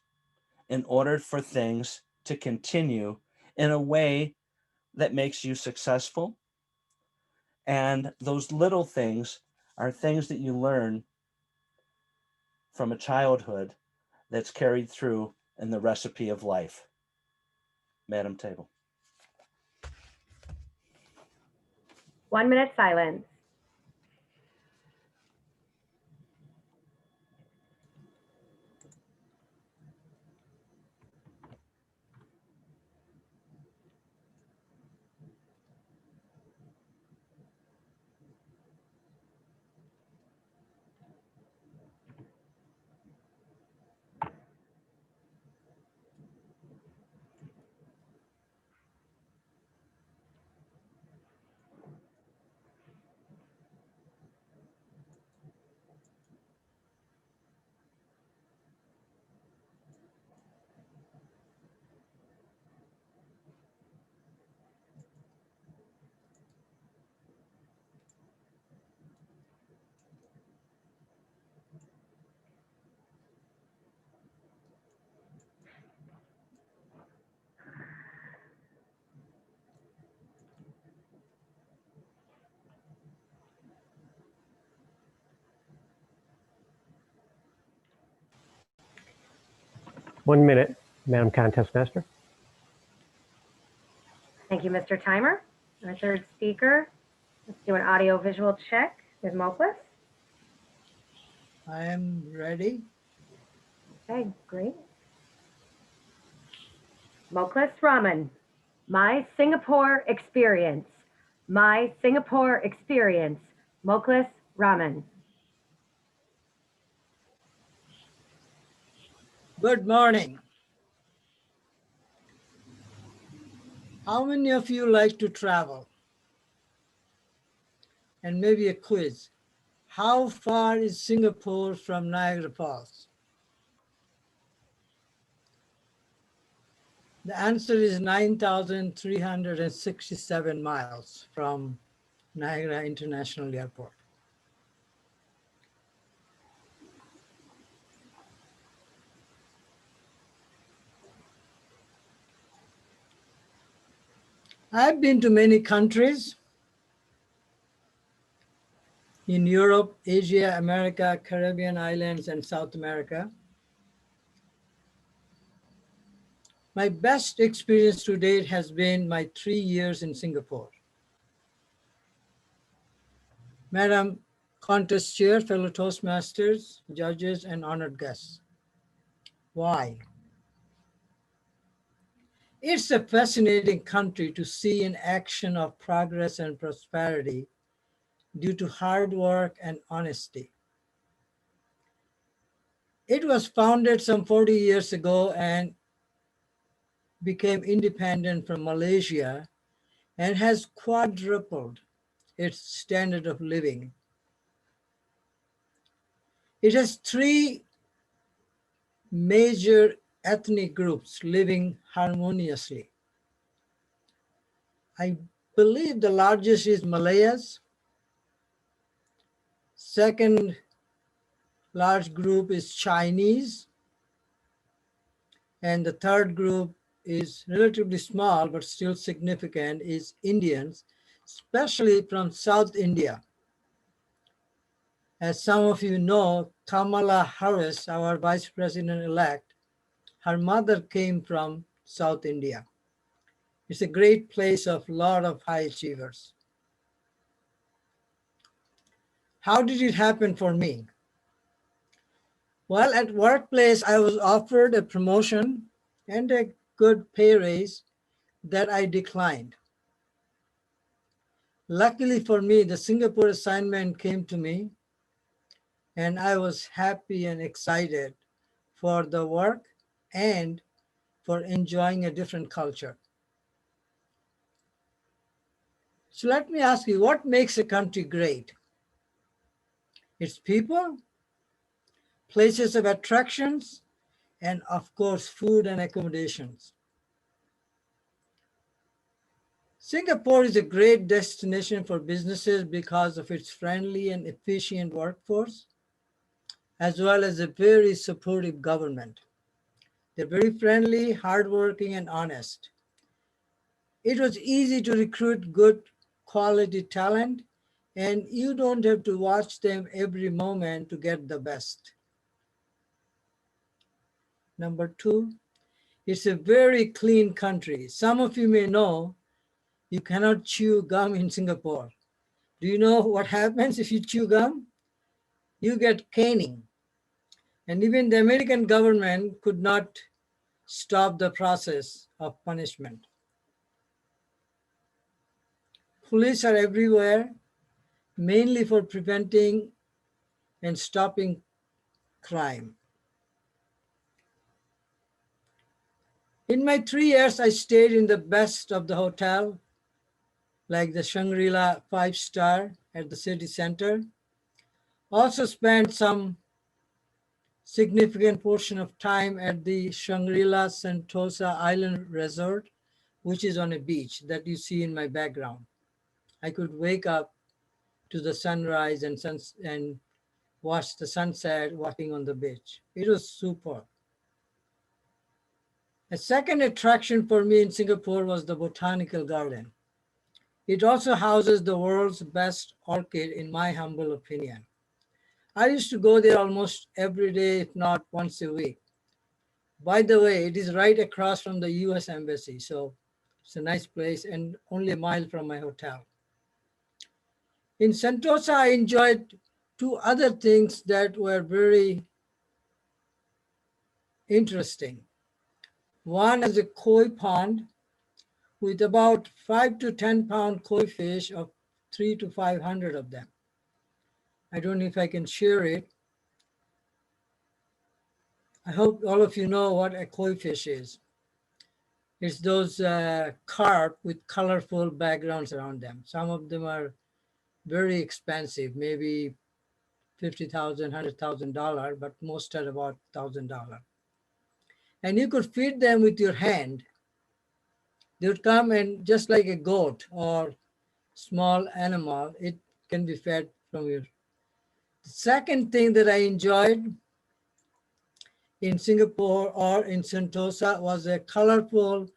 in order for things to continue in a way that makes you successful. And those little things are things that you learn from a childhood that's carried through in the recipe of life. Madam Table. 1 minute silence. 1 minute, Madam Contest Master. Thank you, Mr. Timer. Our third speaker, let's do an audio visual check with Muhkles. I am ready. Okay, great. Muhkles Rahman, my Singapore experience. My Singapore experience. Muhkles Rahman. Good morning. How many of you like to travel? And maybe a quiz. How far is Singapore from Niagara Falls? The answer is 9,367 miles from Niagara International Airport. I've been to many countries in Europe, Asia, America, Caribbean islands, and South America. My best experience to date has been my 3 years in Singapore. Madam Contest Chair, fellow Toastmasters, judges, and honored guests. Why? It's a fascinating country to see in action of progress and prosperity due to hard work and honesty. It was founded some 40 years ago and became independent from Malaysia and has quadrupled its standard of living. It has 3 major ethnic groups living harmoniously. I believe the largest is Malayas. Second large group is Chinese. And the third group is relatively small, but still significant, is Indians, especially from South India. As some of you know, Kamala Harris, our Vice President-elect, her mother came from South India. It's a great place of a lot of high achievers. How did it happen for me? Well, at workplace, I was offered a promotion and a good pay raise that I declined. Luckily for me, the Singapore assignment came to me, and I was happy and excited for the work and for enjoying a different culture. So let me ask you, what makes a country great? Its people, places of attractions, and of course, food and accommodations. Singapore is a great destination for businesses because of its friendly and efficient workforce, as well as a very supportive government. They're very friendly, hardworking, and honest. It was easy to recruit good quality talent, and you don't have to watch them every moment to get the best. Number 2, it's a very clean country. Some of you may know you cannot chew gum in Singapore. Do you know what happens if you chew gum? You get caning. And even the American government could not stop the process of punishment. Police are everywhere, mainly for preventing and stopping crime. In my 3 years, I stayed in the best of the hotel, like the Shangri-La 5-star at the city center. Also spent some significant portion of time at the Shangri-La Sentosa Island Resort, which is on a beach that you see in my background. I could wake up to the sunrise and watch the sunset walking on the beach. It was super. A second attraction for me in Singapore was the Botanical Garden. It also houses the world's best orchid, in my humble opinion. I used to go there almost every day, if not once a week. By the way, it is right across from the US Embassy. So it's a nice place and only a mile from my hotel. In Sentosa, I enjoyed two other things that were very interesting. One is a koi pond with about 5 to 10 pound koi fish of 3 to 500 of them. I don't know if I can share it. I hope all of you know what a koi fish is. It's those carp with colorful backgrounds around them. Some of them are very expensive, maybe $50,000, $100,000, but most are about $1,000. And you could feed them with your hand. They would come and just like a goat or small animal, it can be fed from your. The second thing that I enjoyed in Singapore or in Sentosa was a colorful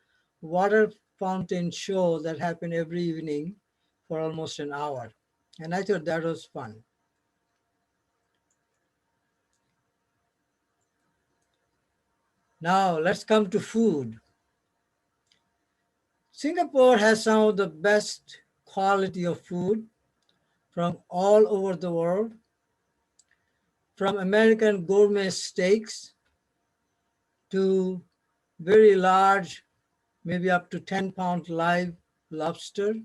water fountain show that happened every evening for almost an hour. And I thought that was fun. Now let's come to food. Singapore has some of the best quality of food from all over the world, from American gourmet steaks to very large, maybe up to 10-pound live lobster.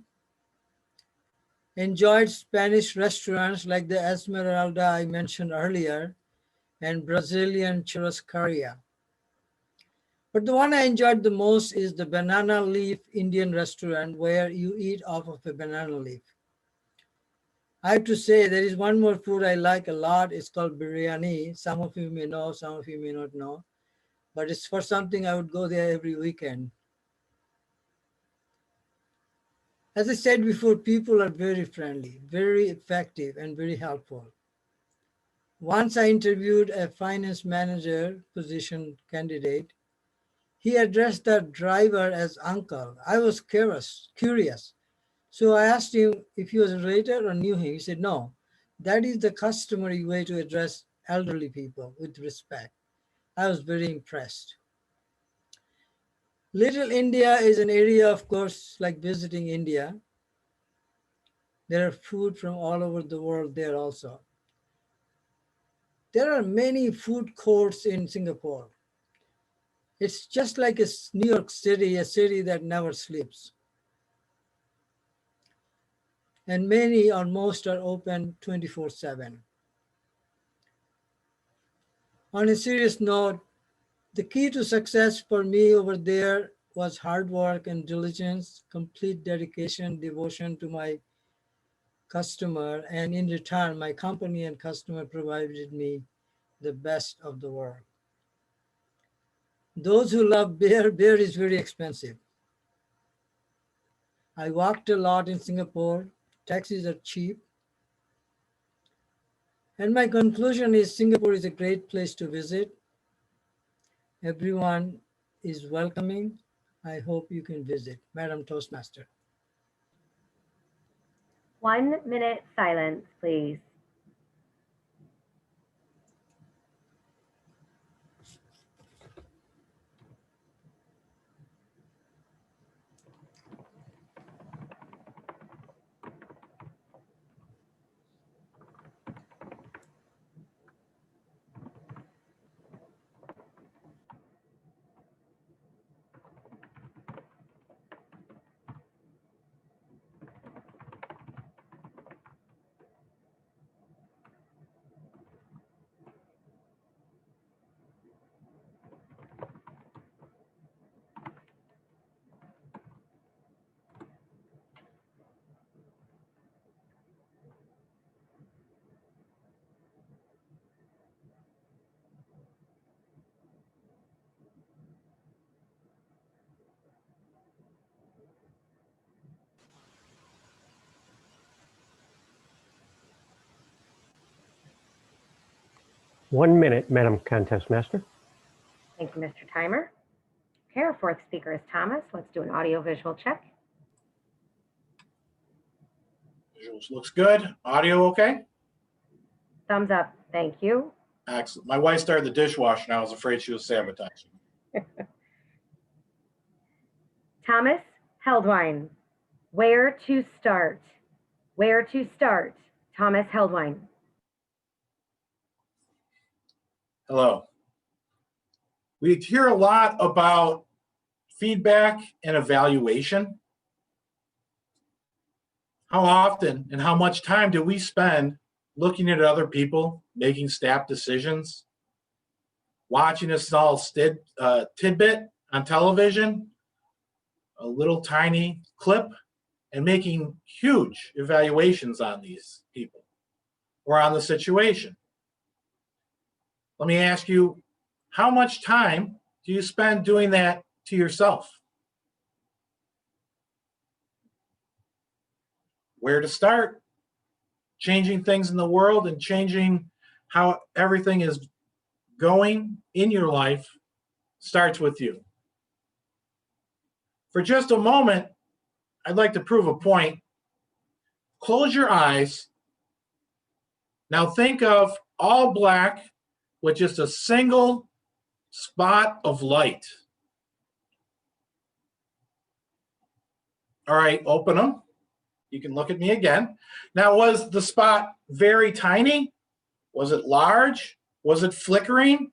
Enjoyed Spanish restaurants like the Esmeralda I mentioned earlier and Brazilian churrascaria. But the one I enjoyed the most is the banana leaf Indian restaurant where you eat off of a banana leaf. I have to say there is one more food I like a lot. It's called biryani. Some of you may know, some of you may not know, but it's for something I would go there every weekend. As I said before, people are very friendly, very effective, and very helpful. Once I interviewed a finance manager position candidate. He addressed the driver as uncle. I was curious. So I asked him if he was related or knew him. He said, no, that is the customary way to address elderly people with respect. I was very impressed. Little India is an area, of course, like visiting India. There are food from all over the world there also. There are many food courts in Singapore. It's just like New York City, a city that never sleeps. And many or most are open 24/7. On a serious note, the key to success for me over there was hard work and diligence, complete dedication, devotion to my customer, and in return, my company and customer provided me the best of the world. Those who love beer is very expensive. I walked a lot in Singapore. Taxis are cheap. And my conclusion is Singapore is a great place to visit. Everyone is welcoming. I hope you can visit. Madam Toastmaster. 1 minute silence, please. One minute, Madam Contest Master. Thank you, Mr. Timer. Okay, our fourth speaker is Thomas. Let's do an audio visual check. Visuals looks good. Audio okay? Thumbs up. Thank you. Excellent. My wife started the dishwasher and I was afraid she was sabotaging. Thomas Heldwein, where to start? Where to start? Thomas Heldwein. Hello. We hear a lot about feedback and evaluation. How often and how much time do we spend looking at other people, making staff decisions, watching a small tidbit on television, a little tiny clip, and making huge evaluations on these people or on the situation? Let me ask you, how much time do you spend doing that to yourself? Where to start? Changing things in the world and changing how everything is going in your life starts with you. For just a moment, I'd like to prove a point. Close your eyes. Now think of all black with just a single spot of light. All right, open them. You can look at me again. Now, was the spot very tiny? Was it large? Was it flickering?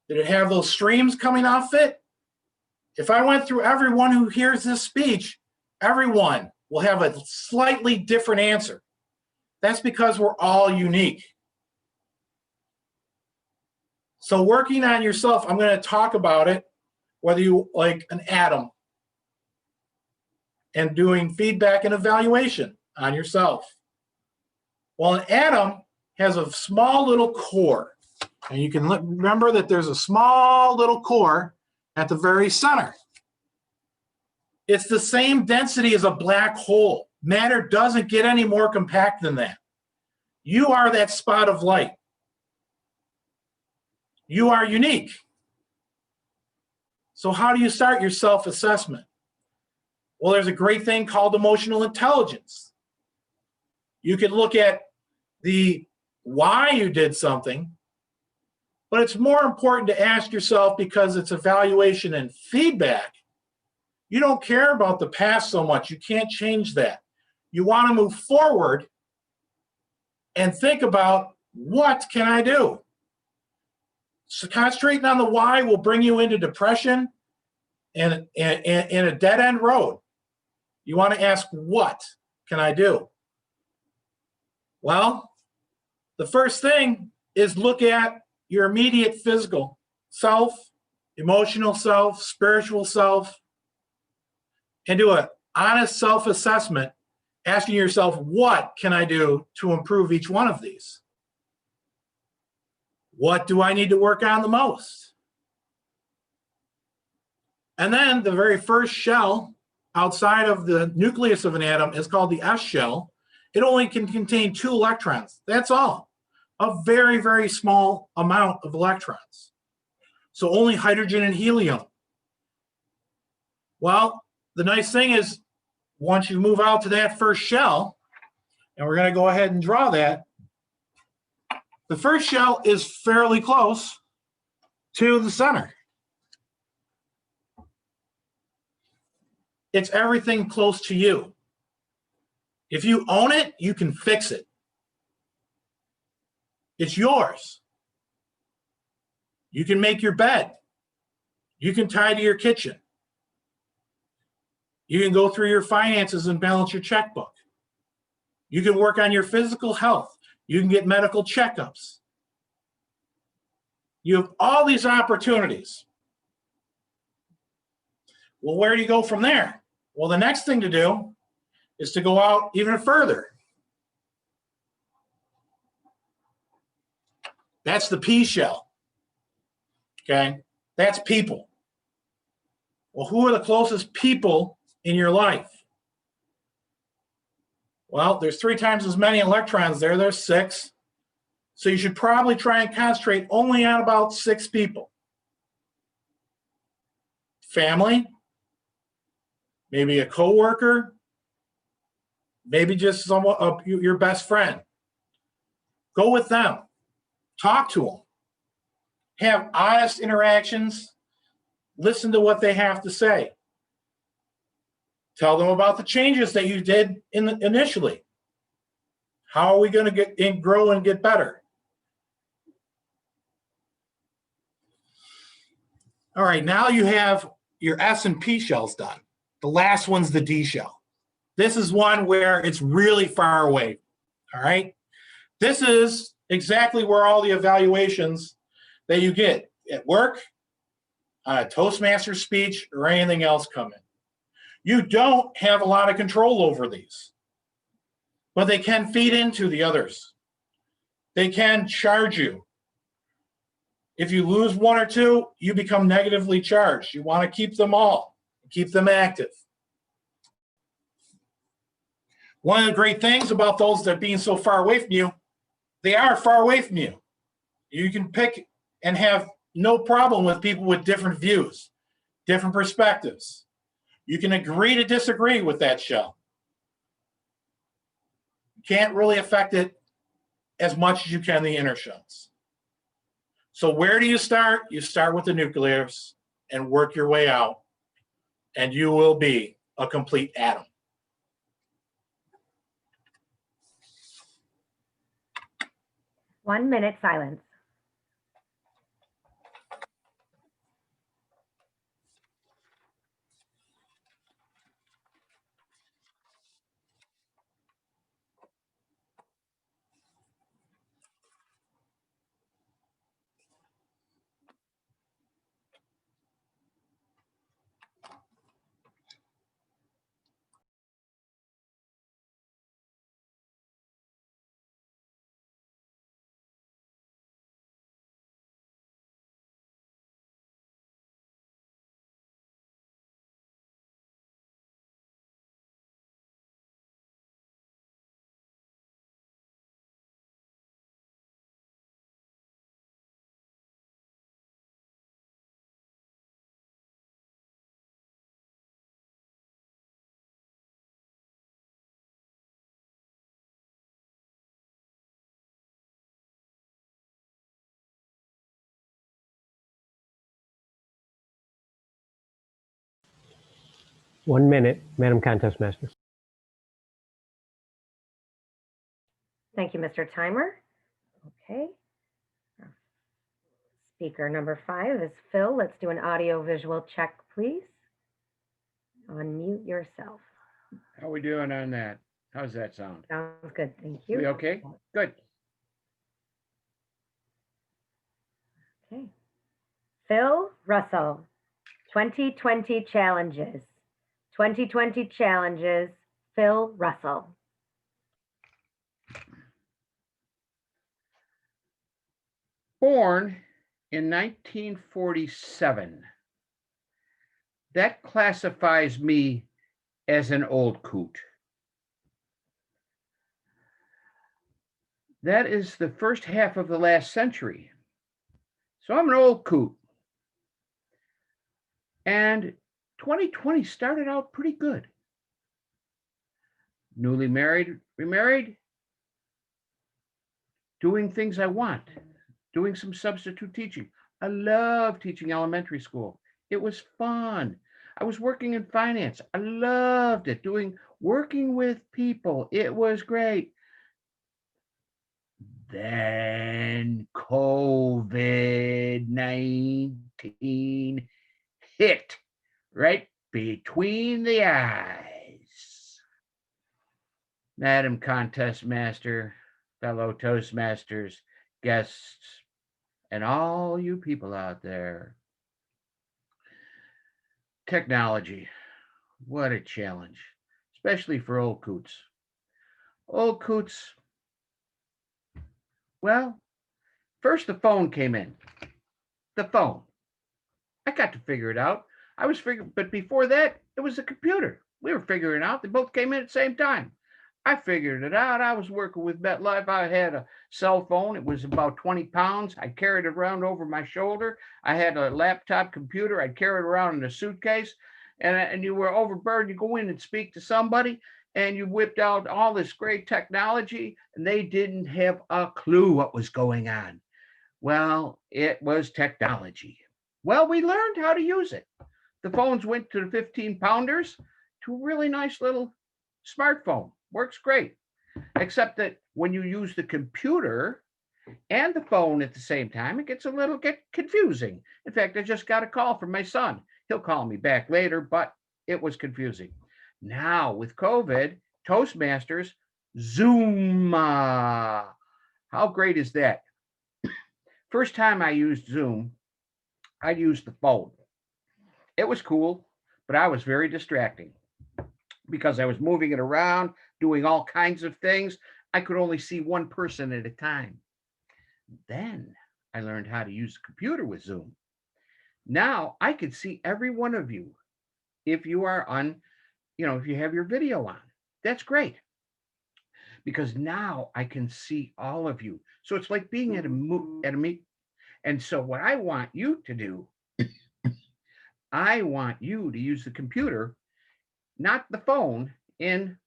Did it have those streams coming off it? If I went through everyone who hears this speech, everyone will have a slightly different answer. That's because we're all unique. So working on yourself, I'm going to talk about it, whether you like an atom, and doing feedback and evaluation on yourself. Well, an atom has a small little core. And you can remember that there's a small little core at the very center. It's the same density as a black hole. Matter doesn't get any more compact than that. You are that spot of light. You are unique. So how do you start your self-assessment? Well, there's a great thing called emotional intelligence. You can look at the why you did something, but it's more important to ask yourself, because it's evaluation and feedback. You don't care about the past so much. You can't change that. You want to move forward and think about, what can I do? So concentrating on the why will bring you into depression and a dead-end road. You want to ask, what can I do? Well, the first thing is look at your immediate physical self, emotional self, spiritual self, and do an honest self-assessment, asking yourself, what can I do to improve each one of these? What do I need to work on the most? And then the very first shell outside of the nucleus of an atom is called the S shell. It only can contain 2 electrons. That's all. A very, very small amount of electrons. So only hydrogen and helium. Well, the nice thing is, once you move out to that first shell, and we're going to go ahead and draw that, the first shell is fairly close to the center. It's everything close to you. If you own it, you can fix it. It's yours. You can make your bed. You can tidy your kitchen. You can go through your finances and balance your checkbook. You can work on your physical health. You can get medical checkups. You have all these opportunities. Well, where do you go from there? Well, the next thing to do is to go out even further. That's the P shell. Okay? That's people. Well, who are the closest people in your life? Well, there's 3 times as many electrons there. There's 6. So you should probably try and concentrate only on about 6 people. Family, maybe a coworker, maybe just someone, your best friend. Go with them. Talk to them. Have honest interactions. Listen to what they have to say. Tell them about the changes that you did initially. How are we going to get in, grow and get better? All right, now you have your S and P shells done. The last one's the D shell. This is one where it's really far away. All right. This is exactly where all the evaluations that you get at work, on a Toastmaster speech, or anything else come in. You don't have a lot of control over these, but they can feed into the others. They can charge you. If you lose one or two, you become negatively charged. You want to keep them all, keep them active. One of the great things about those that are being so far away from you, they are far away from you. You can pick and have no problem with people with different views, different perspectives. You can agree to disagree with that shell. You can't really affect it as much as you can the inner shells. So where do you start? You start with the nuclears and work your way out, and you will be a complete atom. One minute silence. One minute, Madam Contest Master. Thank you, Mr. Timer. Okay. Speaker number 5 is Phil. Let's do an audio visual check, please. Unmute yourself. How are we doing on that? How's that sound? Sounds good. Thank you. We okay? Good. Okay. Phil Russell, 2020 challenges. 2020 challenges, Phil Russell. Born in 1947. That classifies me as an old coot. That is the first half of the last century. So I'm an old coot. And 2020 started out pretty good. Newly married, remarried, doing things I want, doing some substitute teaching. I love teaching elementary school. It was fun. I was working in finance. I loved it, working with people. It was great. Then COVID-19 hit right between the eyes. Madam Contest Master, fellow Toastmasters, guests, and all you people out there. Technology, what a challenge, especially for old coots. Old coots, well, first the phone came in. The phone. I got to figure it out. But before that, it was the computer. We were figuring it out. They both came in at the same time. I figured it out. I was working with MetLife. I had a cell phone. It was about 20 pounds. I carried it around over my shoulder. I had a laptop computer. I'd carry it around in a suitcase. And you were overburdened. You go in and speak to somebody, and you whipped out all this great technology, and they didn't have a clue what was going on. Well, it was technology. Well, we learned how to use it. The phones went to the 15 pounders to a really nice little smartphone. Works great. Except that when you use the computer and the phone at the same time, it gets a little confusing. In fact, I just got a call from my son. He'll call me back later, but it was confusing. Now with COVID, Toastmasters, Zoom. How great is that? First time I used Zoom, I used the phone. It was cool, but I was very distracting because I was moving it around, doing all kinds of things. I could only see one person at a time. Then I learned how to use the computer with Zoom. Now I can see every one of you if you are on, if you have your video on. That's great because now I can see all of you. So it's like being at a meet. And so what I want you to do, I want you to use the computer, not the phone, in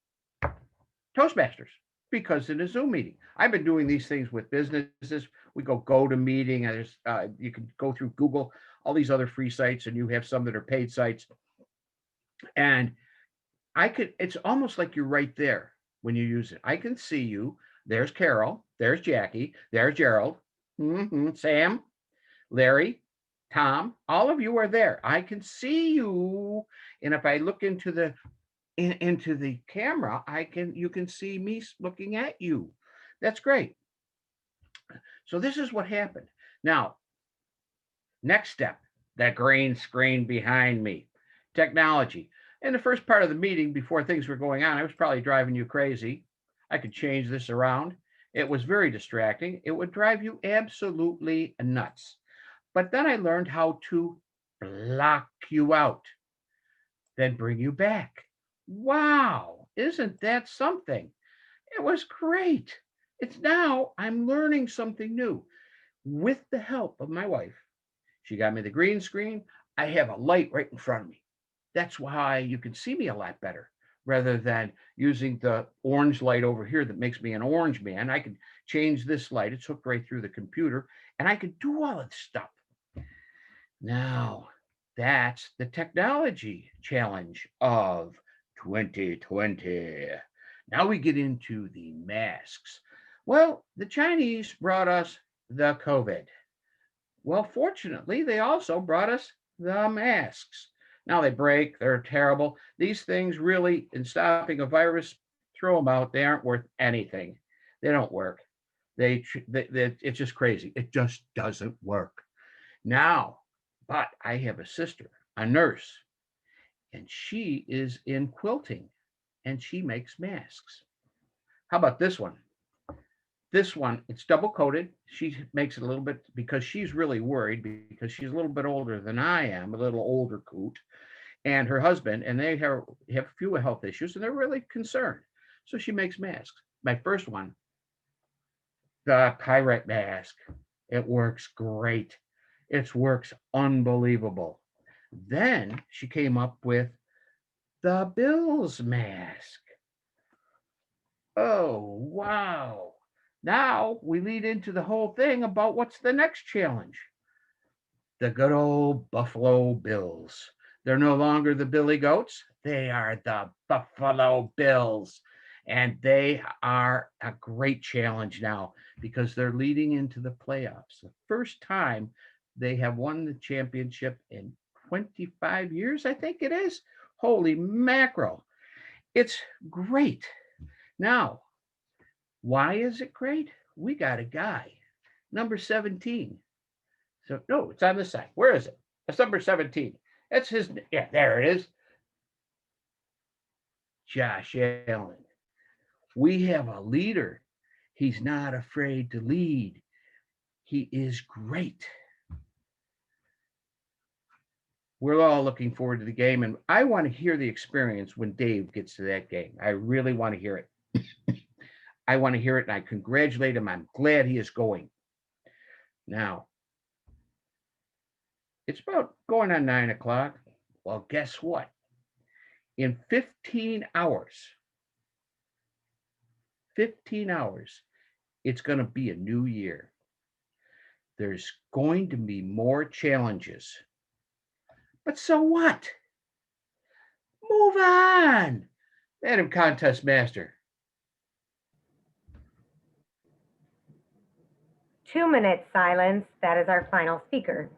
Toastmasters, because in a Zoom meeting. I've been doing these things with businesses. We go to meeting. There's you can go through Google, all these other free sites, and you have some that are paid sites. And it's almost like you're right there when you use it. I can see you. There's Carol, there's Jackie, there's Gerald, Sam, Larry, Tom, all of you are there. I can see you. And if I look into the camera, you can see me looking at you. That's great. So this is what happened. Now, next step, that green screen behind me, technology. In the first part of the meeting, before things were going on, I was probably driving you crazy. I could change this around. It was very distracting. It would drive you absolutely nuts. But then I learned how to block you out, then bring you back. Wow, isn't that something? It was great. It's now I'm learning something new with the help of my wife. She got me the green screen. I have a light right in front of me. That's why you can see me a lot better rather than using the orange light over here that makes me an orange man. I can change this light. It's hooked right through the computer and I can do all of this stuff. Now, that's the technology challenge of 2020. Now we get into the masks. Well, the Chinese brought us the COVID. Well, fortunately, they also brought us the masks. Now they break, they're terrible. These things really, in stopping a virus, throw them out. They aren't worth anything. They don't work. It's just crazy. It just doesn't work. Now, but I have a sister, a nurse, and she is in quilting and she makes masks. How about this one? This one, it's double coated. She makes it a little bit because she's really worried because she's a little bit older than I am, a little older coot, and her husband, and they have a few health issues and they're really concerned. So she makes masks. My first one, the pirate mask, it works great. It works unbelievable. Then she came up with the Bills mask. Oh, wow. Now we lead into the whole thing about what's the next challenge. The good old Buffalo Bills. They're no longer the Billy Goats. They are the Buffalo Bills. And they are a great challenge now because they're leading into the playoffs. The first time they have won the championship in 25 years, I think it is. Holy mackerel. It's great. Now, why is it great? We got a guy, number 17. So, no, it's on this side. Where is it? That's number 17. That's his, yeah, there it is. Josh Allen. We have a leader. He's not afraid to lead. He is great. We're all looking forward to the game, and I want to hear the experience when Dave gets to that game. I really want to hear it. I want to hear it, and I congratulate him. I'm glad he is going. Now, it's about going on 9 o'clock. Well, guess what? In 15 hours, it's going to be a new year. there's going to be more challenges. But so what? Move on, Madam Contest Master. 2 minutes silence. That is our final speaker.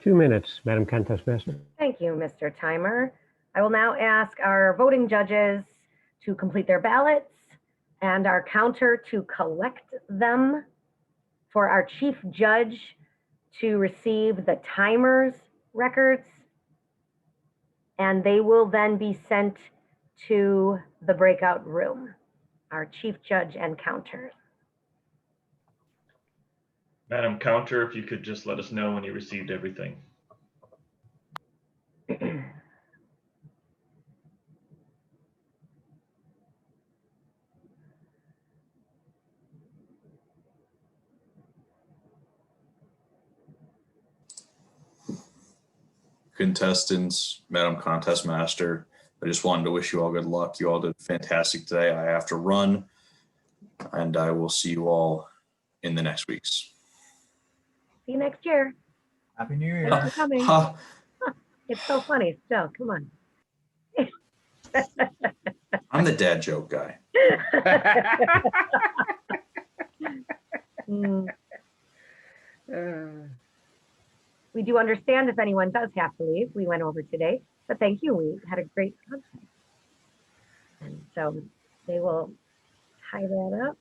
Two minutes, Madam Contest Master. Thank you, Mr. Timer. I will now ask our voting judges to complete their ballots and our counter to collect them, for our chief judge to receive the timer's records, and they will then be sent to the breakout room, our chief judge and counter. Madam Counter, if you could just let us know when you received everything. Contestants, Madam Contest Master, I just wanted to wish you all good luck. You all did fantastic today. I have to run, and I will see you all in the next weeks. See you next year. Happy New Year. Thanks for coming. It's so funny still. Come on. I'm the dad joke guy. Mm. We do understand if anyone does have to leave. We went over today, but thank you. We had a great conference. And so they will tie that up.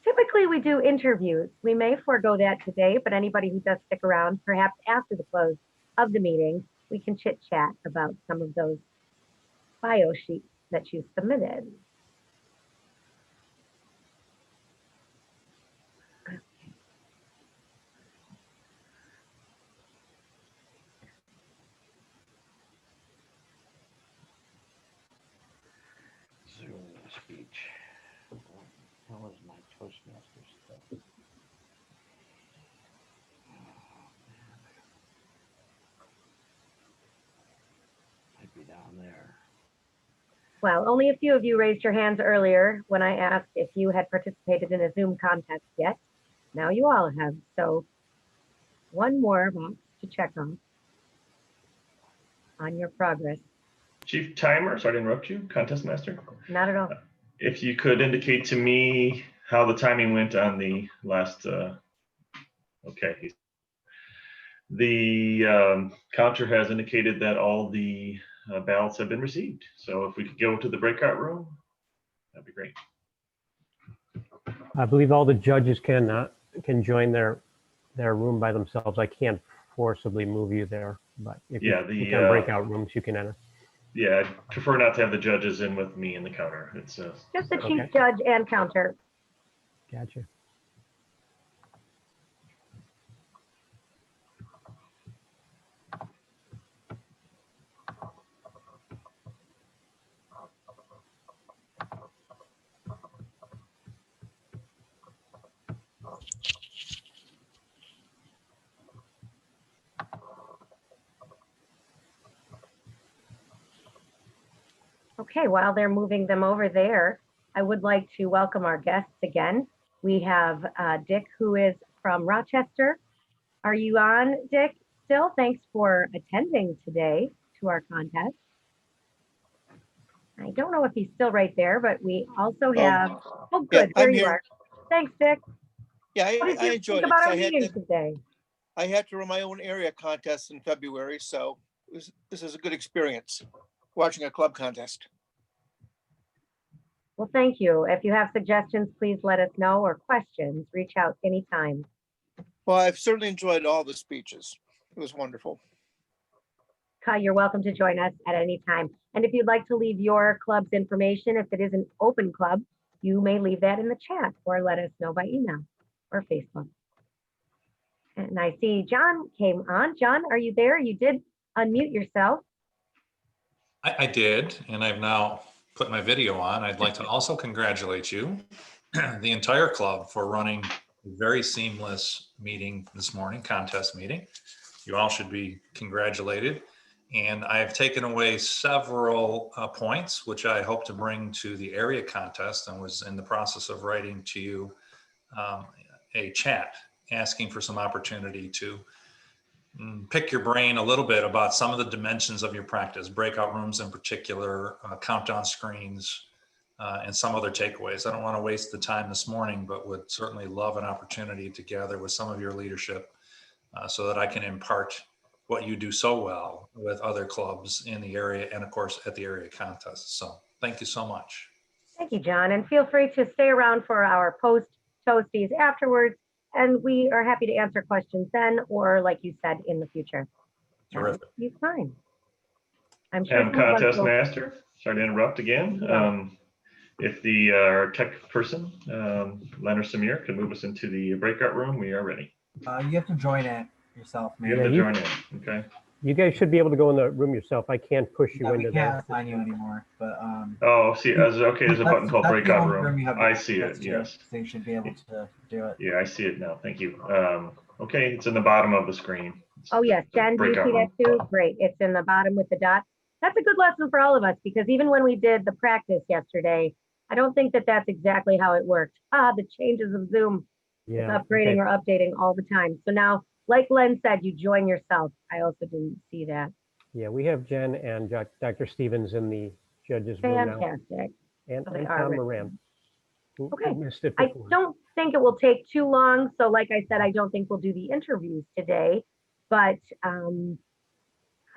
Typically, we do interviews. We may forego that today, but anybody who does stick around, perhaps after the close of the meeting, we can chit chat about some of those bio sheets that you submitted. Zoom speech. What was my Toastmasters stuff? Might be down there. Well, only a few of you raised your hands earlier when I asked if you had participated in a Zoom contest yet. Now you all have. So one more box to check on your progress. Chief Timer, sorry to interrupt you, Contest Master. Not at all. If you could indicate to me how the timing went on the last, okay. The counter has indicated that all the ballots have been received. So if we could go to the breakout room. that'd be great. I believe all the judges can join their room by themselves. I can't forcibly move you there, but if Yeah, you can breakout rooms, you can enter. Yeah, I'd prefer not to have the judges in with me in the counter. It's Just the chief Okay. judge and counter. Gotcha. Okay, while they're moving them over there, I would like to welcome our guests again. We have Dick, who is from Rochester. Are you on, Dick, still? Thanks for attending today to our contest. I don't know if he's still right there, but we also have, oh, good, yeah, there I'm you here. are. Thanks, Dick. Yeah, What did I you enjoyed think it. about 'Cause our meeting today? I had to run my own area contest in February, so this is a good experience, watching a club contest. Well, thank you. If you have suggestions, please let us know, or questions, reach out anytime. Well, I've certainly enjoyed all the speeches. It was wonderful. You're welcome to join us at any time. And if you'd like to leave your club's information, if it is an open club, you may leave that in the chat or let us know by email or Facebook. And I see John came on. John, are you there? You did unmute yourself. I did, and I've now put my video on. I'd like to also congratulate you, the entire club, for running a very seamless meeting this morning, contest meeting. You all should be congratulated. And I have taken away several points, which I hope to bring to the area contest, and was in the process of writing to you a chat asking for some opportunity to pick your brain a little bit about some of the dimensions of your practice, breakout rooms in particular, countdown screens, and some other takeaways. I don't want to waste the time this morning, but would certainly love an opportunity to gather with some of your leadership so that I can impart what you do so well with other clubs in the area and of course at the area contest. So thank you so much. Thank you, John. And feel free to stay around for our post toasties afterwards. And we are happy to answer questions then, or like you said, in the future. Terrific. You're fine. I'm sure. AM Contest Master, sorry to interrupt again. If the our tech person, Len or Samir, can move us into the breakout room, we are ready. You have to join it yourself, man. You have to join in, okay? You guys should be able to go in the room yourself. I can't push you into we can't that. assign you anymore, but Oh, see, okay, there's a button called that's the breakout only room. you have I access see it, to, yes. so you should be able to do it. Yeah, I see it now, thank you. Okay, it's in the bottom of the screen. Oh, yes, Jen, do you see that too? Great, it's in the bottom with the dot. That's a good lesson for all of us, because even when we did the practice yesterday, I don't think that that's exactly how it worked. The changes of Zoom, it's upgrading or updating all the time. So now, like Len said, you join yourself. I also didn't see that. Yeah, we have Jen and Dr. Stevens in the judges room now. Fantastic. And So they Tom are Moran. Okay. Missed it I before. don't think it will take too long. So like I said, I don't think we'll do the interviews today, but I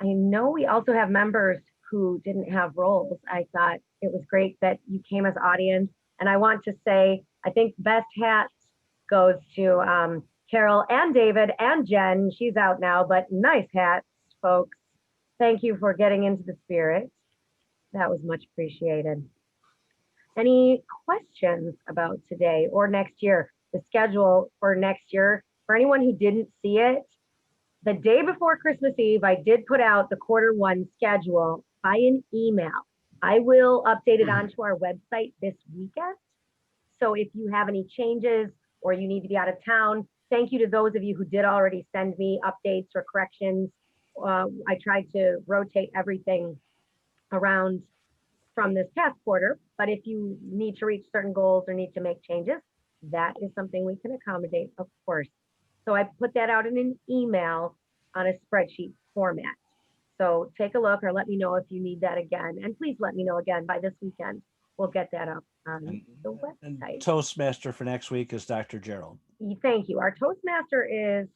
know we also have members who didn't have roles. I thought it was great that you came as audience. And I want to say, I think best hat goes to Carol and David and Jen. She's out now, but nice hats, folks. Thank you for getting into the spirit. That was much appreciated. Any questions about today or next year? The schedule for next year, for anyone who didn't see it, the day before Christmas Eve, I did put out the Q1 schedule by an email. I will update it onto our website this weekend. So if you have any changes or you need to be out of town, thank you to those of you who did already send me updates or corrections. I tried to rotate everything around from this past quarter, but if you need to reach certain goals or need to make changes, that is something we can accommodate, of course. So I put that out in an email on a spreadsheet format. So take a look or let me know if you need that again. And please let me know again by this weekend. We'll get that up on the website. Toastmaster for next week is Dr. Gerald. Thank you. Our Toastmaster is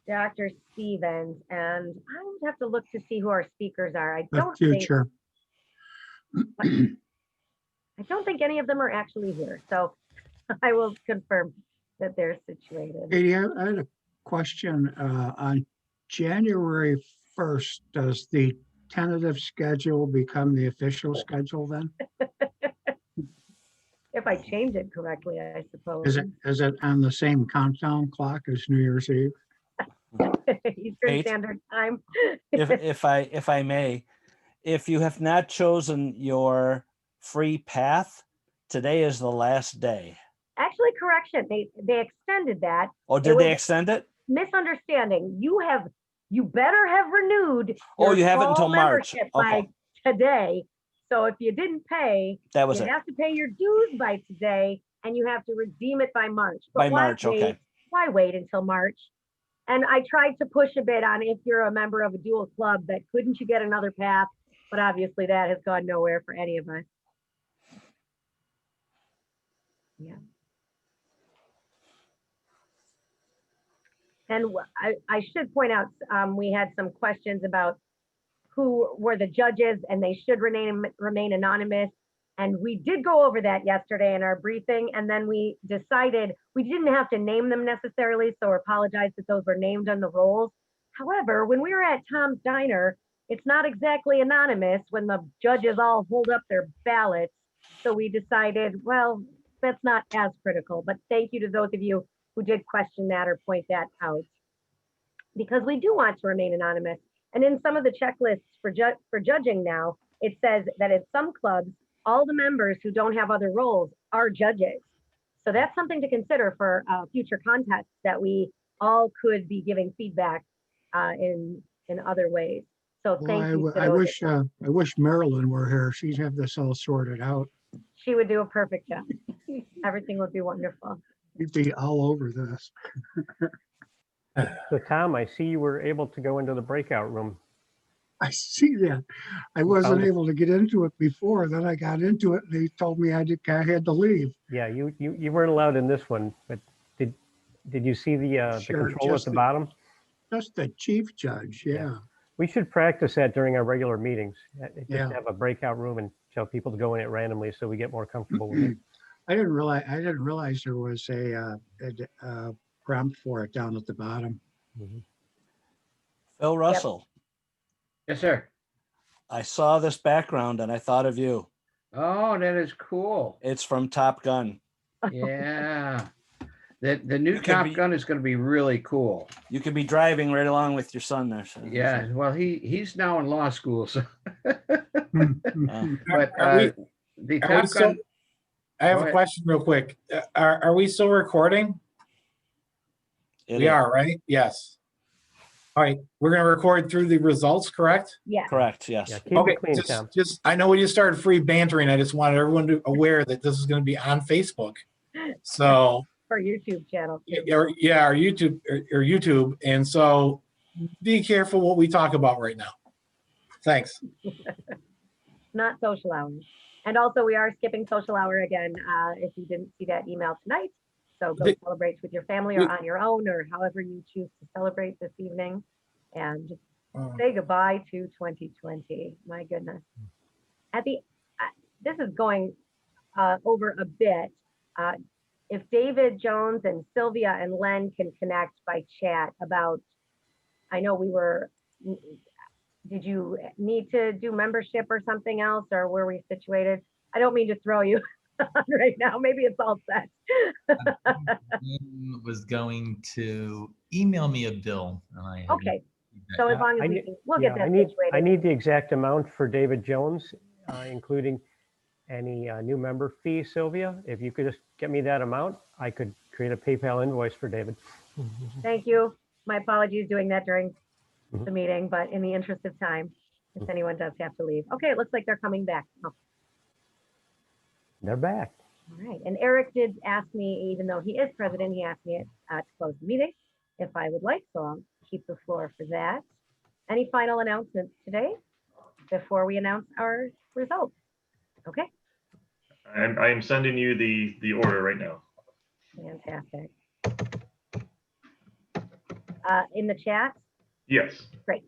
Dr. Stevens, and I would have to look to see who our speakers are. I don't future. I don't think any of them are actually here, so I will confirm that they're situated. Katie, I had a question. On January 1st, does the tentative schedule become the official schedule then? If I change it correctly, I suppose. Is it on the same countdown clock as New Year's Eve? Eastern Kate? Standard Time. If I may, if you have not chosen your free path, today is the last day. Actually, correction, they extended that. Oh, It did they was extend it? misunderstanding. You better have renewed. Oh, your you have it until fall March. membership Okay. By today. So if you didn't pay, That was you it. have to pay your dues by today, and you have to redeem it by March. By why March, okay. wait? Why wait until March? And I tried to push a bit on if you're a member of a dual club, that couldn't you get another path? But obviously that has gone nowhere for any of us. Yeah. And I should point out, we had some questions about who were the judges, and they should remain anonymous. And we did go over that yesterday in our briefing, and then we decided we didn't have to name them necessarily, so apologize that those were named on the rolls. However, when we were at Tom's Diner, it's not exactly anonymous when the judges all hold up their ballots. So we decided, well, that's not as critical, but thank you to those of you who did question that or point that out, because we do want to remain anonymous. And in some of the checklists for judging now, it says that in some clubs, all the members who don't have other roles are judges. So that's something to consider for future contests, that we all could be giving feedback in other ways. So thank you. I wish Marilyn were here. She'd have this all sorted out. She would do a perfect job. Everything would be wonderful. You'd be all over this. So Tom, I see you were able to go into the breakout room. I see that. I wasn't able to get into it before. Then I got into it, and they told me I had to leave. Yeah, you weren't allowed in this one, but did you see the Sure, control at just the bottom? Just the chief judge, yeah. We should practice that during our regular meetings. Just Yeah. have a breakout room and tell people to go in it randomly so we get more comfortable with it. I didn't realize there was a prompt for it down at the bottom. Phil Russell. Yes, sir. I saw this background and I thought of you. Oh, that is cool. It's from Top Gun. Yeah. The new could Top be- Gun is going to be really cool. You could be driving right along with your son there. So, Yeah. Well, he's now in law school, so. Uh, But Are we- the are we Top still- Gun. I have Go a ahead. question real quick. Are we still recording? it We is. are, right? Yes. All right, we're gonna record through the results, correct? Yeah. Correct. Yes. Yeah, keep Okay, it clean, Tom. just, I know we just started free bantering. I just wanted everyone to aware that this is gonna be on Facebook. So, For our YouTube channel. our YouTube. And so be careful what we talk about right now. Thanks. Not social hours. And also we are skipping social hour again, if you didn't see that email tonight. So go celebrate with your family or on your own, or however you choose to celebrate this evening. And just say goodbye to 2020. My goodness. This is going over a bit. If David Jones and Sylvia and Len can connect by chat about, I know did you need to do membership or something else, or were we situated? I don't mean to throw you on right now. Maybe it's all set. Was going to email me a bill. And I Okay. So as long as we'll get that I situated. need the exact amount for David Jones, including any new member fee, Sylvia. If you could just get me that amount, I could create a PayPal invoice for David. Thank you. My apologies doing that during the meeting, but in the interest of time, if anyone does have to leave. Okay, it looks like they're coming back. Oh, They're back. all right. And Erik did ask me, even though he is president, he asked me to close the meeting if I would like, so I'll keep the floor for that. Any final announcements today before we announce our results? Okay, I am sending you the order right now. fantastic. In the chat? Yes. Great.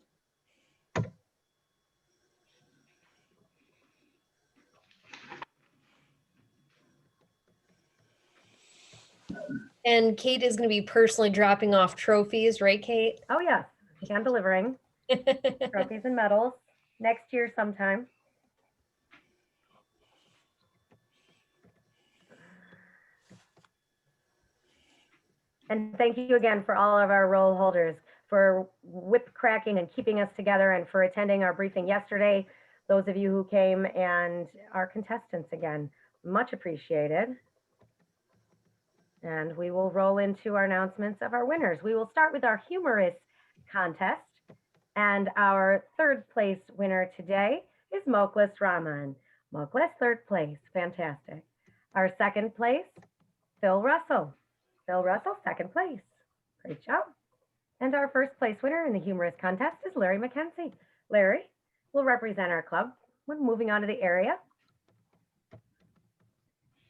And Kate is going to be personally dropping off trophies, right, Kate? Oh, yes, and delivering trophies and medals next year sometime. And thank you again for all of our role holders for whip cracking and keeping us together and for attending our briefing yesterday. Those of you who came and our contestants again, much appreciated. And we will roll into our announcements of our winners. We will start with our humorous contest. And our third place winner today is Muhkles Rahman. Muhkles, third place, fantastic. Our second place, Phil Russell. Phil Russell, second place. Great job. And our first place winner in the humorous contest is Larry McKenzie. Larry will represent our club when moving on to the area.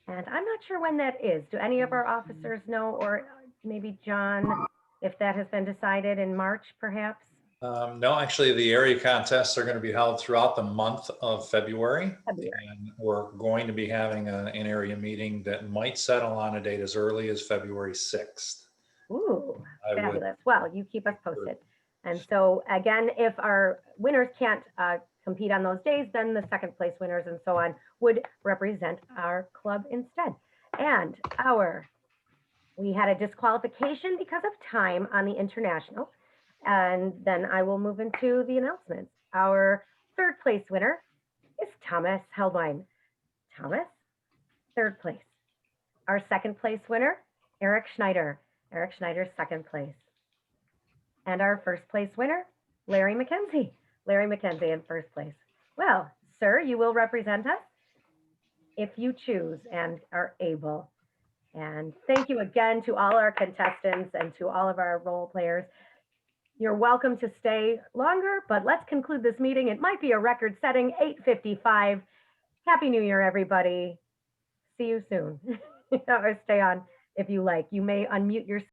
And I'm not sure when that is. Do any of our officers know, or maybe John, if that has been decided in March, perhaps? No, actually, the area contests are going to be held throughout the month of February. And we're going to be having an area meeting that might settle on a date as early as February 6th. Ooh, fabulous. Well, you keep us posted. And so again, if our winners can't compete on those days, then the second place winners and so on would represent our club instead. And we had a disqualification because of time on the international. And then I will move into the announcements. Our third place winner is Thomas Heldwein. Thomas, third place. Our second place winner, Erik Schneider. Erik Schneider, second place. And our first place winner, Larry McKenzie. Larry McKenzie in first place. Well, sir, you will represent us if you choose and are able. And thank you again to all our contestants and to all of our role players. You're welcome to stay longer, but let's conclude this meeting. It might be a record-setting 8:55. Happy New Year, everybody. See you soon. Or stay on if you like. You may unmute yourself.